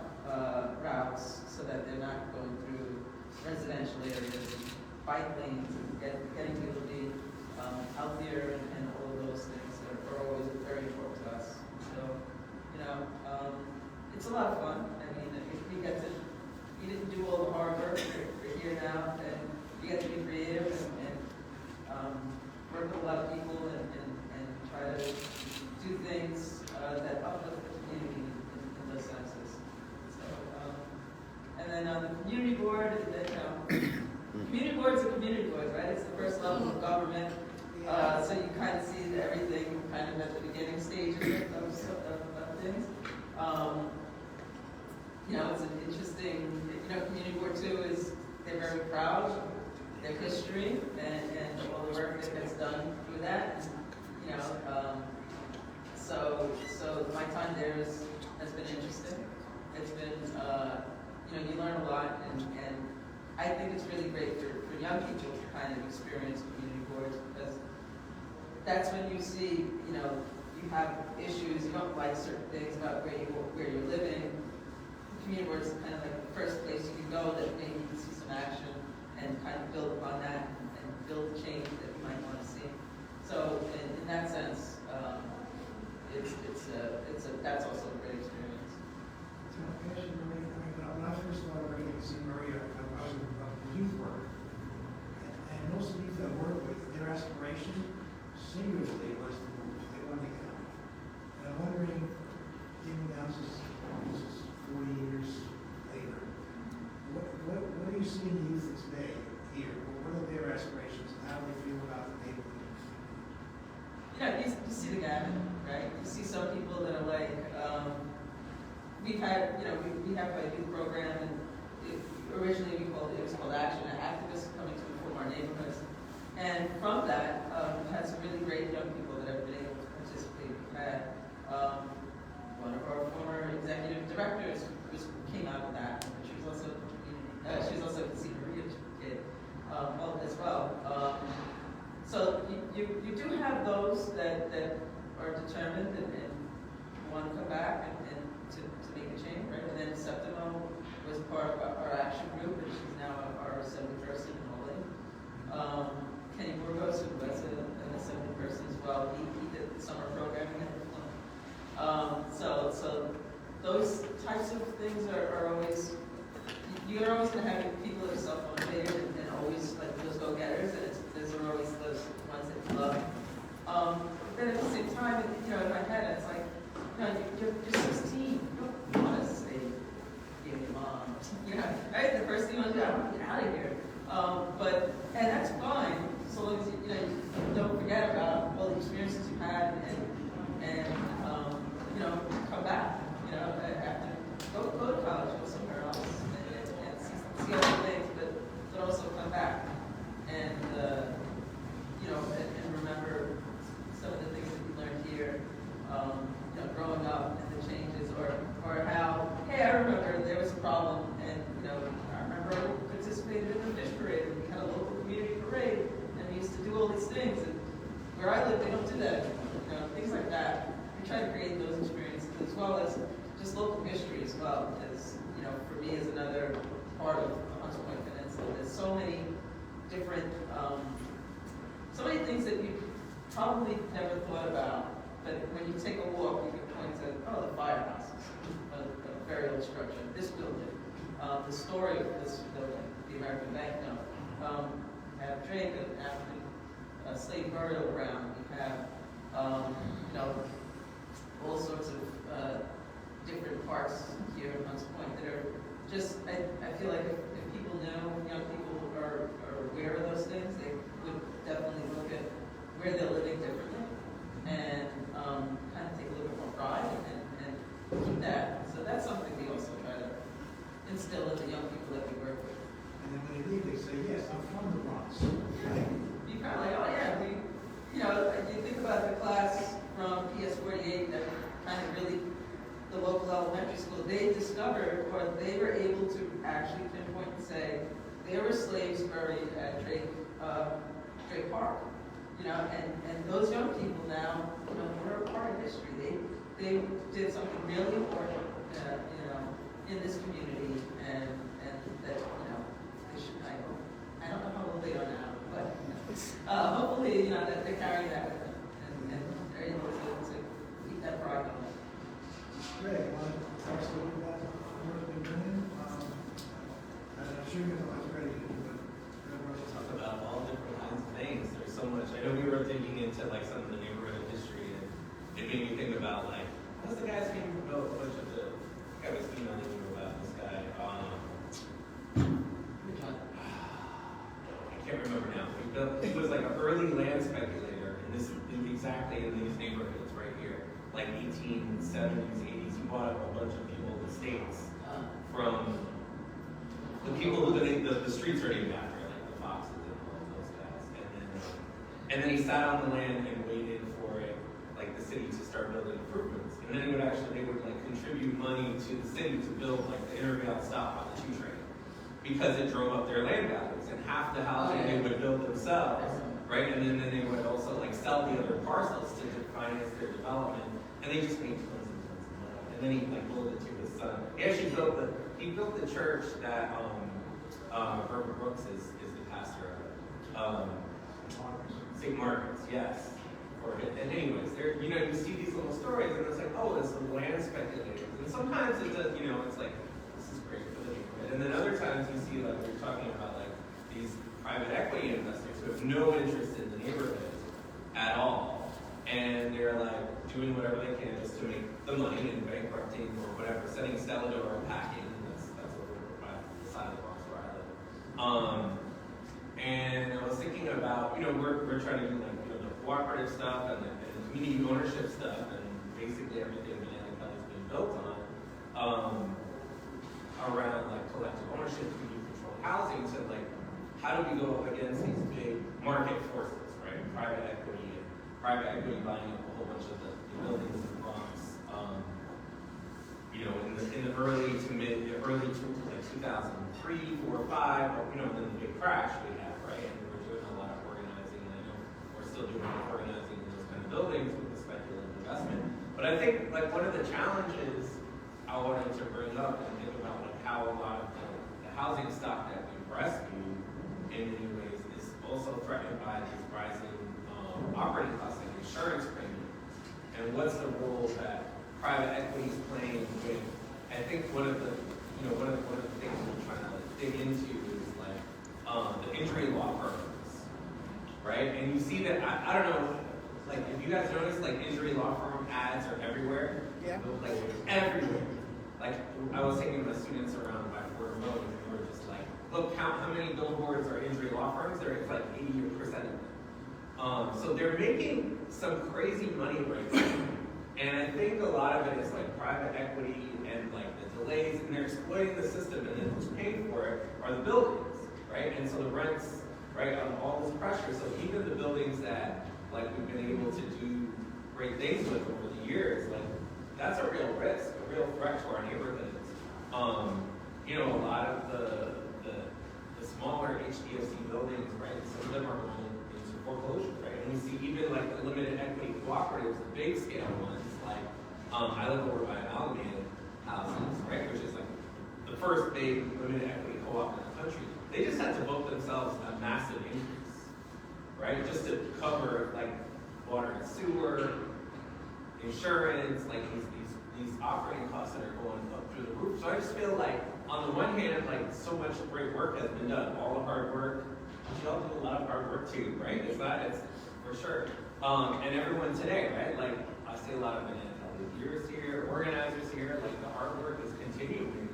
routes so that they're not going through residential areas, bike lanes, and getting people to be healthier and all of those things are always very important to us. So, it's a lot of fun. I mean, we didn't do all the hard work. We're here now, and we get to be creative and work with a lot of people and try to do things that uplift the community in those senses. So, and then on the community board, community boards are community boards, right? It's the first level of government. So you kind of see everything kind of at the beginning stages of things. It's an interesting, community board too they're very proud of their history and all the work that gets done through that. So my time there has been interesting. It's been, you learn a lot and I think it's really great for young people to kind of experience community boards because that's when you see, you have issues, you don't like certain things about where you're living. Community board is kind of like the first place you can go that maybe you can see some action and kind of build upon that and build the change that you might want to see. So in that sense, that's also a great experience. So, actually, when I first started working at St. Maria, I was in youth work. And most of the youth I worked with, their aspiration, singularly, was they wanted to get out. And I'm wondering, even now, this is 40 years later, what do you see in the youth today here? What are their aspirations and how do they feel about the neighborhood? You see the gamut, right? You see some people that are like, we've had, we have a youth program, and originally it was called Action, activists coming to inform our neighborhoods. And from that, we've had some really great young people that have been able to participate. We've had one of our former executive directors came out of that. She was also a St. Maria kid as well. So you do have those that are determined and want to come back and to make a change, right? And then Septimo was part of our action group, and she's now our assembly person in Holy. Kenny Burgos, who was an assembly person as well, he did the summer programming at the club. So those types of things are always, you're always going to have people that are self-motivated and always like those go-getters, and those are always those ones that you love. But then at the same time, time, in my head, it's like, you're 16. You don't want to say, give your mom, right? The first thing you want to do, I want to get out of here. And that's fine, so long as you don't forget about all the experiences you've had and come back, after, go to college, go somewhere else and see other things, but also come back and remember some of the things that you learned here, growing up and the changes, or how, hey, I remember there was a problem, and I remember I participated in the fish parade, and we had a local community parade, and we used to do all these things, and where I live, they don't do that anymore, things like that. We try to create those experiences, as well as just local history as well, as, for me, is another part of the Hunts Point Peninsula. There's so many different, so many things that you probably never thought about, but when you take a walk, you can point to, the firehouses, a very old structure, this building, the story of this building, the American Bank note, have Drake, an African slave burial ground, you have, all sorts of different parts here in Hunts Point that are just, I feel like if people know, young people are aware of those things, they would definitely look at where they're living differently and kind of take a little bit more pride and keep that. So that's something we also try to instill in the young people that we work with. And then when they leave, they say, yes, I'm from the Bronx. Be kind of like, oh yeah, you think about the class from PS 48 that kind of really, the local elementary school, they discovered, or they were able to actually pinpoint and say, there were slaves buried at Drake Park. And those young people now, were a part of history. They did something really important, in this community, and that, they should, I don't know how old they are now, but hopefully, that they're carrying that with them, and they're able to keep that pride going. Greg, want to tell us a little bit about the work they're doing? I'm sure you're not ready to do it. Talk about all different kinds of things. There's so much. I know we were digging into some of the neighborhood history, and it made me think about what's the guy's name who built a bunch of the. I was emailing you about this guy. I can't remember now. He was like an early land speculator, and exactly in these neighborhoods right here, like 1870s, 80s. He bought up a bunch of the old estates from the people who the streets are named after, like the Foxes and all of those guys. And then he sat on the land and waited for it, like the city to start building improvements. And then they would contribute money to the city to build the Intervale stop on the 2 train, because it drove up their land values, and half the housing they would build themselves, right? And then they would also sell the other parcels to finance their development, and they just made tons and tons of money. And then he built it to his son. He actually built the church that Herbert Brooks is the pastor of. St. Margaret's, yes. And anyways, you see these little stories, and it's it's the land speculators. And sometimes it does, it's this is great for the neighborhood. And then other times you see, we're talking about, these private equity investors who have no interest in the neighborhood at all. And they're, doing whatever they can just to make the money and bankrupting or whatever, setting Stellador or packing. That's over by the side of the Bronx where I live. And I was thinking about, we're trying to do the cooperative stuff and the community ownership stuff, and basically everything that Kelly's been built on around collective ownership, community controlled housing. So how do we go up against these big market forces, right? Private equity buying up a whole bunch of the buildings in the Bronx. In the early to 2003, 4, 5, and then the big crash we had, right? And we were doing a lot of organizing, and I know we're still doing organizing in those kind of buildings with the speculative investment. But I think one of the challenges I wanted to bring up and think about how a lot of the housing stock that we rescue in many ways is also threatened by these rising operating costs, like insurance premium. And what's the role that private equity is playing with? I think one of the things we're trying to dig into is the injury law programs, right? And you see that I don't know, if you guys notice injury law law firm ads are everywhere. Yeah. Like everywhere. Like I was taking my students around by Fort Road, and we were just like, look, count how many billboards are injury law firms. There's like 80% of them. So they're making some crazy money right now. And I think a lot of it is like private equity and like the delays, and they're exploiting the system, and then who's paying for it are the buildings, right? And so the rents, right, on all this pressure. So even the buildings that like we've been able to do great things with over the years, like that's a real risk, a real threat to our neighborhoods. You know, a lot of the smaller HDFC buildings, right, some of them are going into foreclosure, right? And we see even like the limited equity cooperatives, the big scale ones, like I live over by Amalgamated Houses, right, which is like the first big limited equity co-op in the country. They just had to book themselves a massive increase, right, just to cover like water and sewer, insurance, like these operating costs that are going up through the roof. So I just feel like, on the one hand, like so much great work has been done, all the hard work. You all do a lot of hard work too, right? It's for sure. And everyone today, right? Like I see a lot of leaders here, organizers here. Like the hard work is continuing.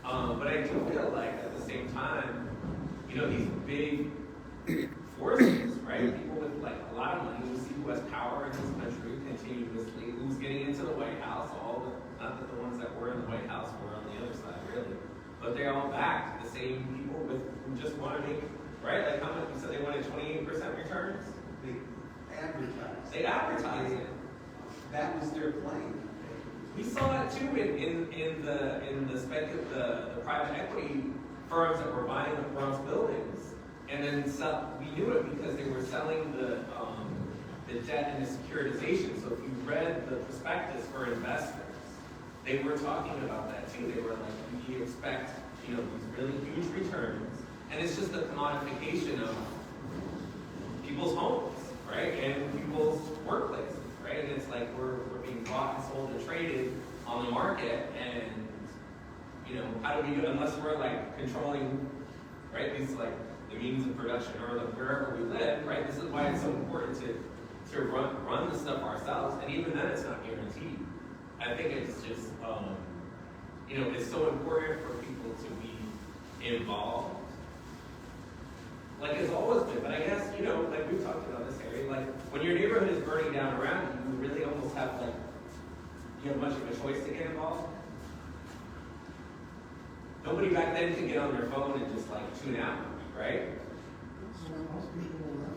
But I do feel like at the same time, you know, these big forces, right? People with like a lot of money, who see who has power in this country continuously, who's getting into the White House, not that the ones that were in the White House were on the other side, really, but they're all backed, the same people who just want to make, right? Like how much, you said they wanted 28% returns? They advertised it. That was their claim. We saw it too in the private equity firms that were buying the Bronx buildings. And then we knew it because they were selling the debt and the securitization. So if you read the prospectus for investors, they were talking about that too. They were like, we expect, you know, these really huge returns, and it's just a commodification of people's homes, right, and people's workplaces, right? And it's like we're being bought and sold and traded on the market, and you know, how do we do it unless we're like controlling, right? These like the means of production or wherever we live, right? This is why it's so important to run the stuff ourselves, and even then it's not guaranteed. I think it's just, you know, it's so important for people to be involved. Like it's always been, but I guess, you know, like we've talked about this area, like when your neighborhood is burning down around you, you really almost have like, you have much of a choice to get involved. Nobody back then could get on their phone and just like tune out, right? So most people will left,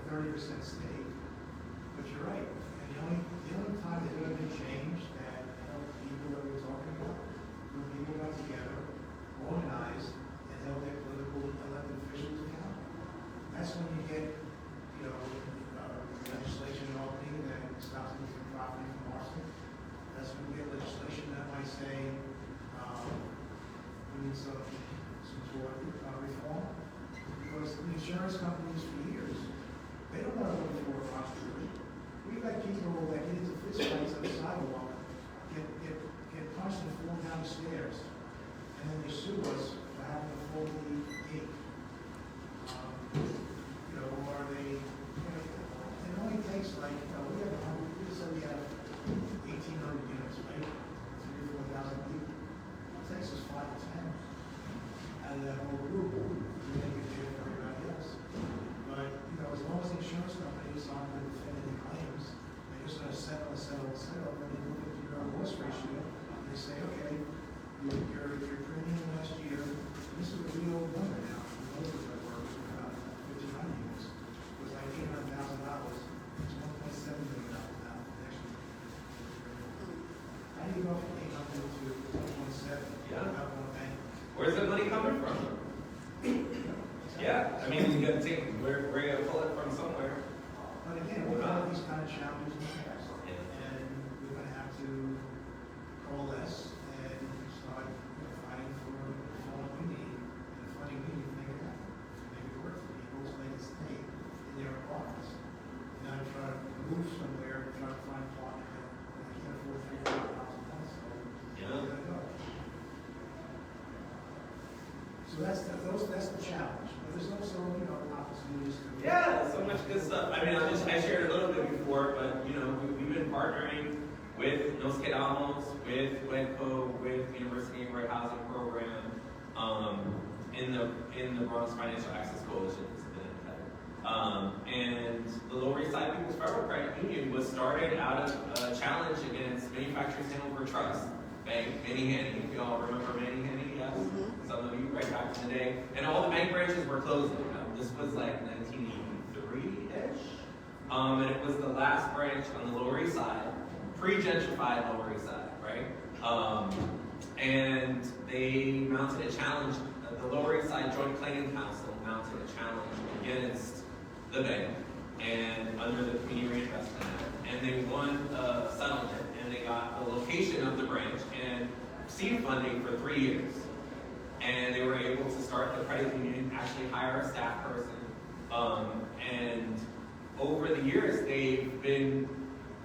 30% stayed. But you're right. And the only time there's ever been change that people that we're talking about, when people got together, organized, and held their political elected officials accountable. That's when you get, you know, legislation in Albany that stops moving property from arson. That's when you get legislation that might say we need some sort of reform. Because the insurance companies for years, they don't want to look for a prosecutor. We've got people that get into fist fights on the sidewalk, get punched and fall down the stairs, and then they sue us for having a faulty gate. You know, or they, it only takes like, we said we have 1,800 units, right? 3,000 or 4,000 people. It takes us 5 to 10 out of that whole group to make it fair for everybody else. But, you know, as long as the insurance companies aren't going to defend any claims, they're just going to settle, and they look at your loss ratio, and they say, okay, your premium last year, this is a real number now, for those that work with about 1,500 units, was like $800,000, it's $1.7 million now next year. How do you go from 800 to 1.7? Yeah. Without going bank? Where's the money coming from? Yeah, I mean, you gotta take, we're gonna pull it from somewhere. But again, we've had these kind of challenges in the past, and we're gonna have to coalesce and start, you know, fighting for the funding we need, and the funding we need to make it happen, to make it work for people, so they can stay in their apartments, and not try to move somewhere, and try to find a partner that they can't afford $3,000 months, so Yeah. where are they gonna go? So that's the challenge, but there's also, you know, opportunities to. Yeah, so much good stuff. I mean, I shared a little bit before, but you know, we've been partnering with Nos Quedamos, with WEDCO, with University Neighborhood Housing Program, in the Bronx Financial Access Coalition. And the Lower East Side People's Federal Credit Union was started out of a challenge against Manufacturers Hanover Trust Bank, Manny Hanny. If you all remember Manny Hanny, yes? Some of you right back in the day. And all the bank branches were closing. This was like 1983-ish. And it was the last branch on the Lower East Side, pre-gentrified Lower East Side, right? And they mounted a challenge. The Lower East Side Joint Planning Council mounted a challenge against the bank and under the Community Reinvestment Act. And they won a settlement, and they got the location of the branch and seed funding for 3 years. And they were able to start the credit union, actually hire a staff person. And over the years, they've been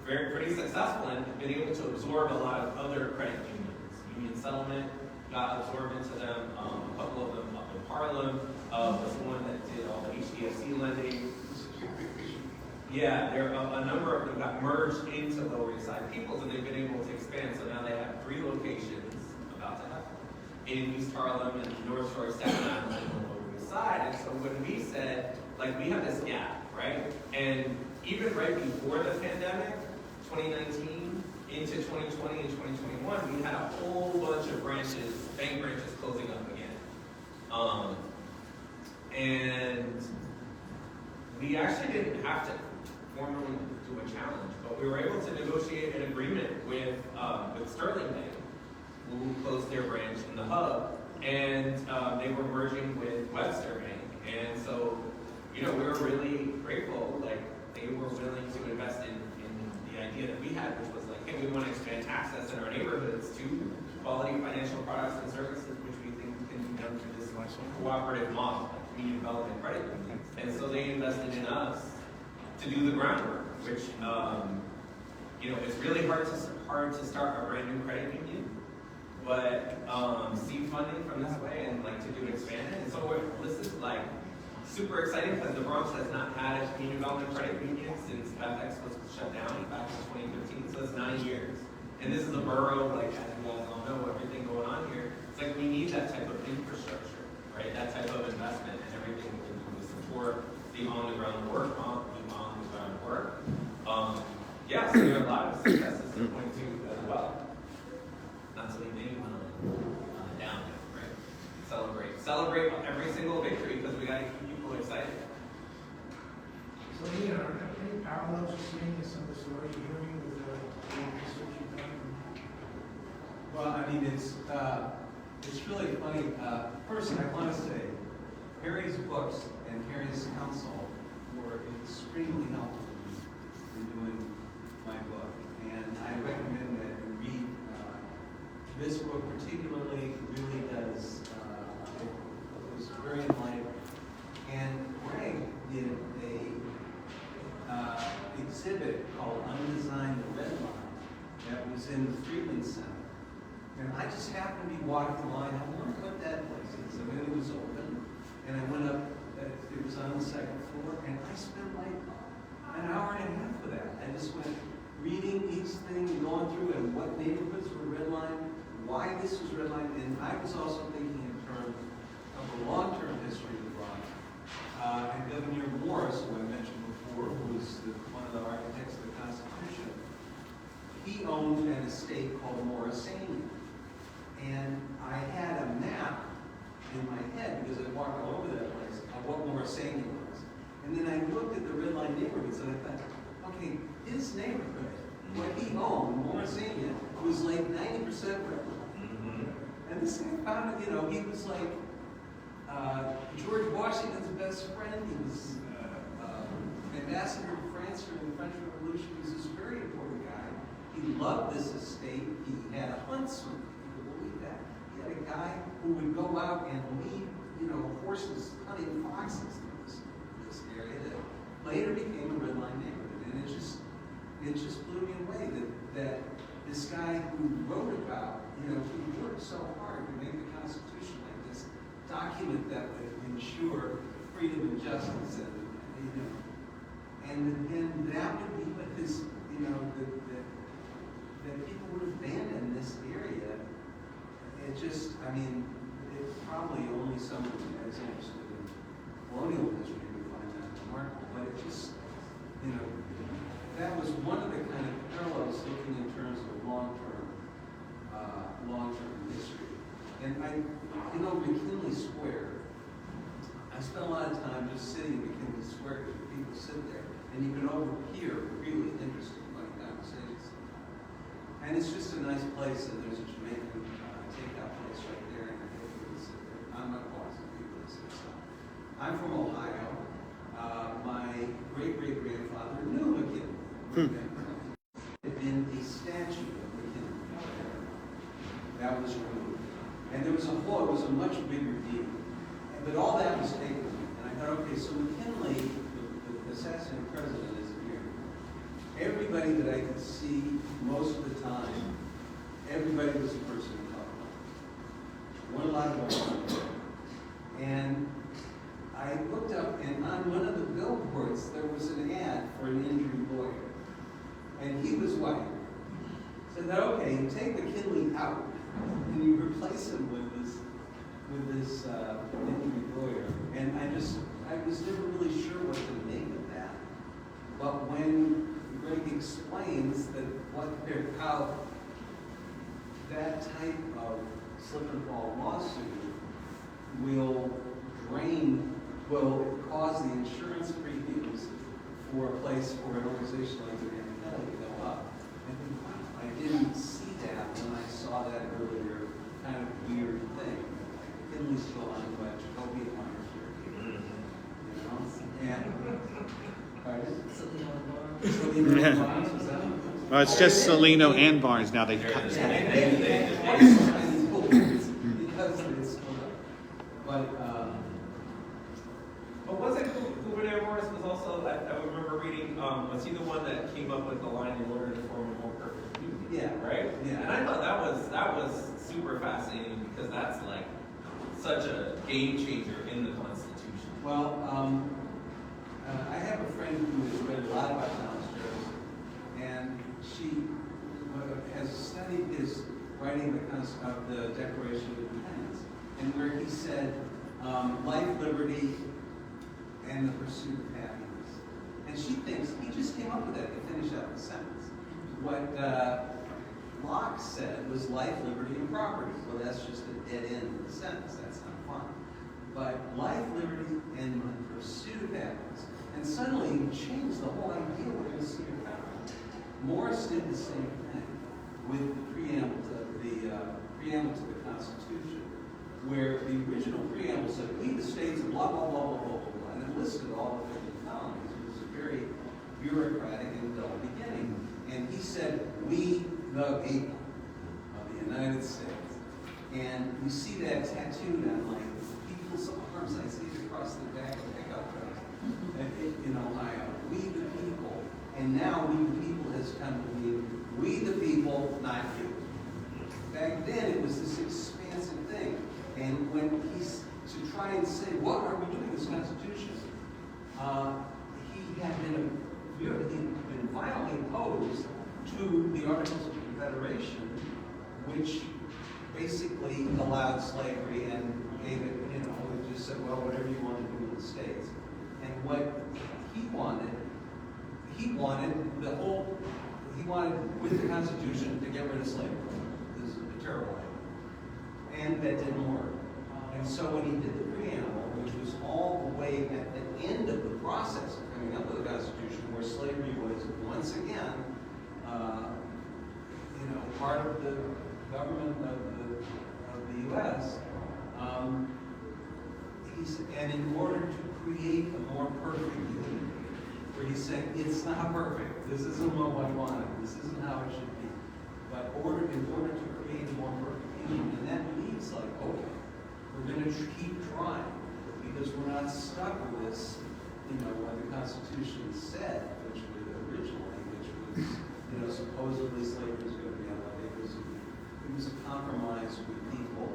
pretty successful and been able to absorb a lot of other credit unions. Union Settlement got absorbed into them. A couple of them up in Harlem was the one that did all the HDFC lending. Yeah, there a number of them got merged into Lower East Side Peoples, and they've been able to expand. So now they have 3 locations about to happen in East Harlem and North Shore, Staten Island, and the Lower East Side. And so when we said, like, we have this gap, right? And even right before the pandemic, 2019 into 2020 and 2021, we had a whole bunch of branches, bank branches closing up again. And we actually didn't have to formally do a challenge, but we were able to negotiate an agreement with Sterling Bank, who closed their branch in the hub, and they were merging with Webster Bank. And so, you know, we were really grateful, like, they were willing to invest in the idea that we had, which was like, hey, we want to expand access in our neighborhoods to quality financial products and services, which we think can be done through this cooperative model, like community development credit unions. And so they invested in us to do the groundwork, which, you know, it's really hard to start a brand new credit union, but seed funding from this way and like to do it expanded. And so this is like super exciting because the Bronx has not had a community development credit union since FX was shut down back in 2015, so it's 9 years. And this is a borough, like, as you guys all know, everything going on here. It's like we need that type of infrastructure, right? That type of investment and everything we can do to support the on-the-ground work, Yeah, so there are a lot of successes to point to as well. Not to leave anyone down, right? Celebrate every single victory because we got to keep people excited. So, Ian, are there any parallels you're seeing in some of the stories you're hearing with the research you've done? Well, I mean, it's really funny. First, I want to say, Harry's books and Harry's counsel were extremely helpful in doing my book, and I recommend that you read this book particularly. Really does. It was very enlightening. And Greg did a exhibit called Undesigned Red Line that was in the Freeman Center. And I just happened to be walking the line. I wonder what that place is. I mean, it was open, and I went up. It was on the second floor, and I spent like an hour and a half with that. I just went reading each thing, going through, and what neighborhoods were redlined, why this was redlined, and I was also thinking in terms of the long-term history of the Bronx. And Governor Morris, who I mentioned before, who was one of the architects of the Constitution, he owned an estate called Morrisania. And I had a map in my head, because I walked all over that place, of what Morrisania was. And then I looked at the red line neighborhoods, and I thought, okay, his neighborhood, what he owned, Morrisania, was like 90% red line. And this guy found it, you know, he was like George Washington's best friend. He was ambassador to France during the French Revolution. He was this very important guy. He loved this estate. He had a huntsman. You can believe that. He had a guy who would go out and lead, you know, horses hunting foxes in this area that later became a red line neighborhood. And it just blew me away that this guy who wrote about, you know, he worked so hard to make the Constitution like this document that would ensure freedom and justice and, you know, And that would be because, you know, that people would abandon this area. It just, I mean, it's probably only someone as interested in colonial history would find that remarkable, but it just, you know, that was one of the kind of parallels looking in terms of long-term history. And you know, McKinley Square, I spent a lot of time just sitting in McKinley Square because people sit there, and you can overhear really interesting conversations. And it's just a nice place, and there's a Jamaican takeout place right there, and I get people to sit there. I'm not Boston people to sit there. I'm from Ohio. My great-great-grandfather knew McKinley. Had been a statue of McKinley. That was removed. And there was it was a much bigger deal. But all that was taken. And I thought, okay, so McKinley, the assassinated president, isn't here. Everybody that I could see most of the time, everybody was a person of color. One lot of white. And I looked up, and on one of the billboards, there was an ad for an injured lawyer. And he was white. So I thought, okay, you take McKinley out, and you replace him with this injured lawyer. And I was never really sure what to make of that. But when Greg explains that how that type of slip and fall lawsuit will cause the insurance premiums for a place for an organization like the Kelly to go up. I think, wow, I didn't see that when I saw that earlier kind of weird thing. McKinley's still on, but Jacoby and Myers here. You know? Pardon? Salino and Barnes, was that? Well, it's just Salino and Barnes now. They've cut. Because it's split up. But wasn't Gouverneur Morris was also, I remember reading, was he the one that came up with the line in order to form a more perfect union? Yeah. Right? Yeah. And I thought that was super fascinating because that's like such a game changer in the Constitution. Well, I have a friend who has read a lot about Thomas Jefferson, and she has studied his writing of the Declaration of Independence, and where he said, life, liberty, and the pursuit of happiness. And she thinks he just came up with that to finish out the sentence. What Locke said was life, liberty, and property. Well, that's just a dead end of the sentence. That's not fun. But life, liberty, and the pursuit of happiness. And suddenly you change the whole idea we're going to see in power. Morris did the same thing with the preamble to the Constitution, where the original preamble said, we the states of blah, blah, blah, blah, blah, blah, and it listed all the 50 colonies. It was a very bureaucratic and dull beginning. And he said, we the people of the United States. And you see that tattooed on like people's arms. I see it across the back of pickup trucks in Ohio. We the people. And now we the people has come to mean we the people, not you. Back then it was this expansive thing. And when he's to try and say, what are we doing this Constitution? He had been violently opposed to the Articles of Confederation, which basically allowed slavery and gave it, it just said, well, whatever you want to do in the States. And what he wanted with the Constitution to get rid of slavery. This is a terrible idea. And that didn't work. And so when he did the preamble, which was all the way at the end of the process of coming up with the Constitution, where slavery was once again, part of the government of the U.S., and in order to create a more perfect union, where he's saying, it's not perfect, this isn't what I wanted, this isn't how it should be, but in order to create a more perfect union, and that means like, okay, we're going to keep trying, because we're not stuck with this, what the Constitution said, which was supposedly slavery was going to be outlawed. It was a compromise with people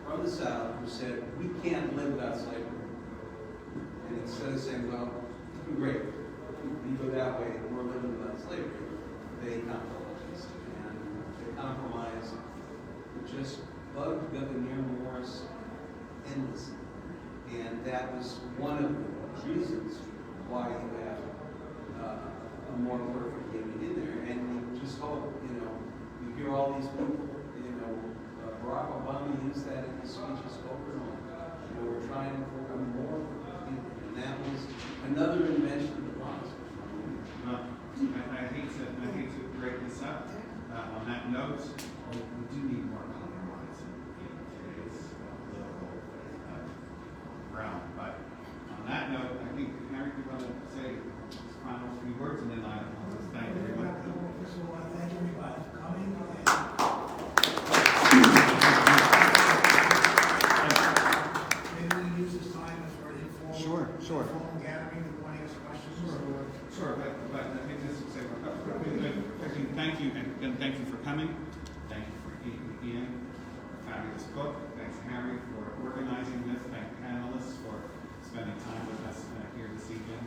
from the South who said, we can't live without slavery. And instead of saying, well, great, you go that way, the more limited about slavery, they compromise. And the compromise just bugged Governor Morris endlessly. And that was one of the reasons why you have a more perfect gaming in there. And you just hope, you hear all these people, Barack Obama used that in his speeches over and over. We're trying for a more perfect gaming. And that was another invention of the Bronx. Well, I hate to break this up. On that note, we do need more compromise in today's political realm. But on that note, I think, Harry, you want to say final few words, and then I'll just thank everybody. First of all, I thank everybody for coming. Maybe we can use this time for an informal. Sure. Informal gathering, if one has questions. Sure, but I think this is thank you, and thank you for coming. Thank you for Ian, for fabulous book. Thanks, Harry, for organizing this. Thank panelists for spending time with us here this evening.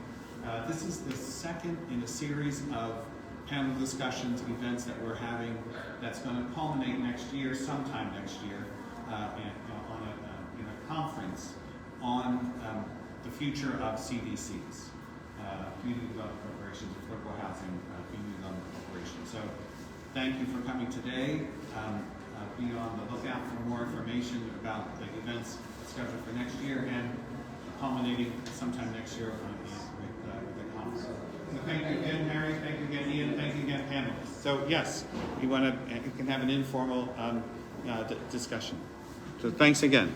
This is the second in a series of panel discussions, events that we're having that's going to culminate next year, sometime next year, in a conference on the future of CDCs, Community Development Corporations, Affordable Housing, Community Development Corporations. So thank you for coming today. Be on the lookout for more information about the events scheduled for next year and culminating sometime next year with the conference. So thank you again, Harry. Thank you again, Ian. Thank you again, panelists. So yes, you can have an informal discussion. So thanks again.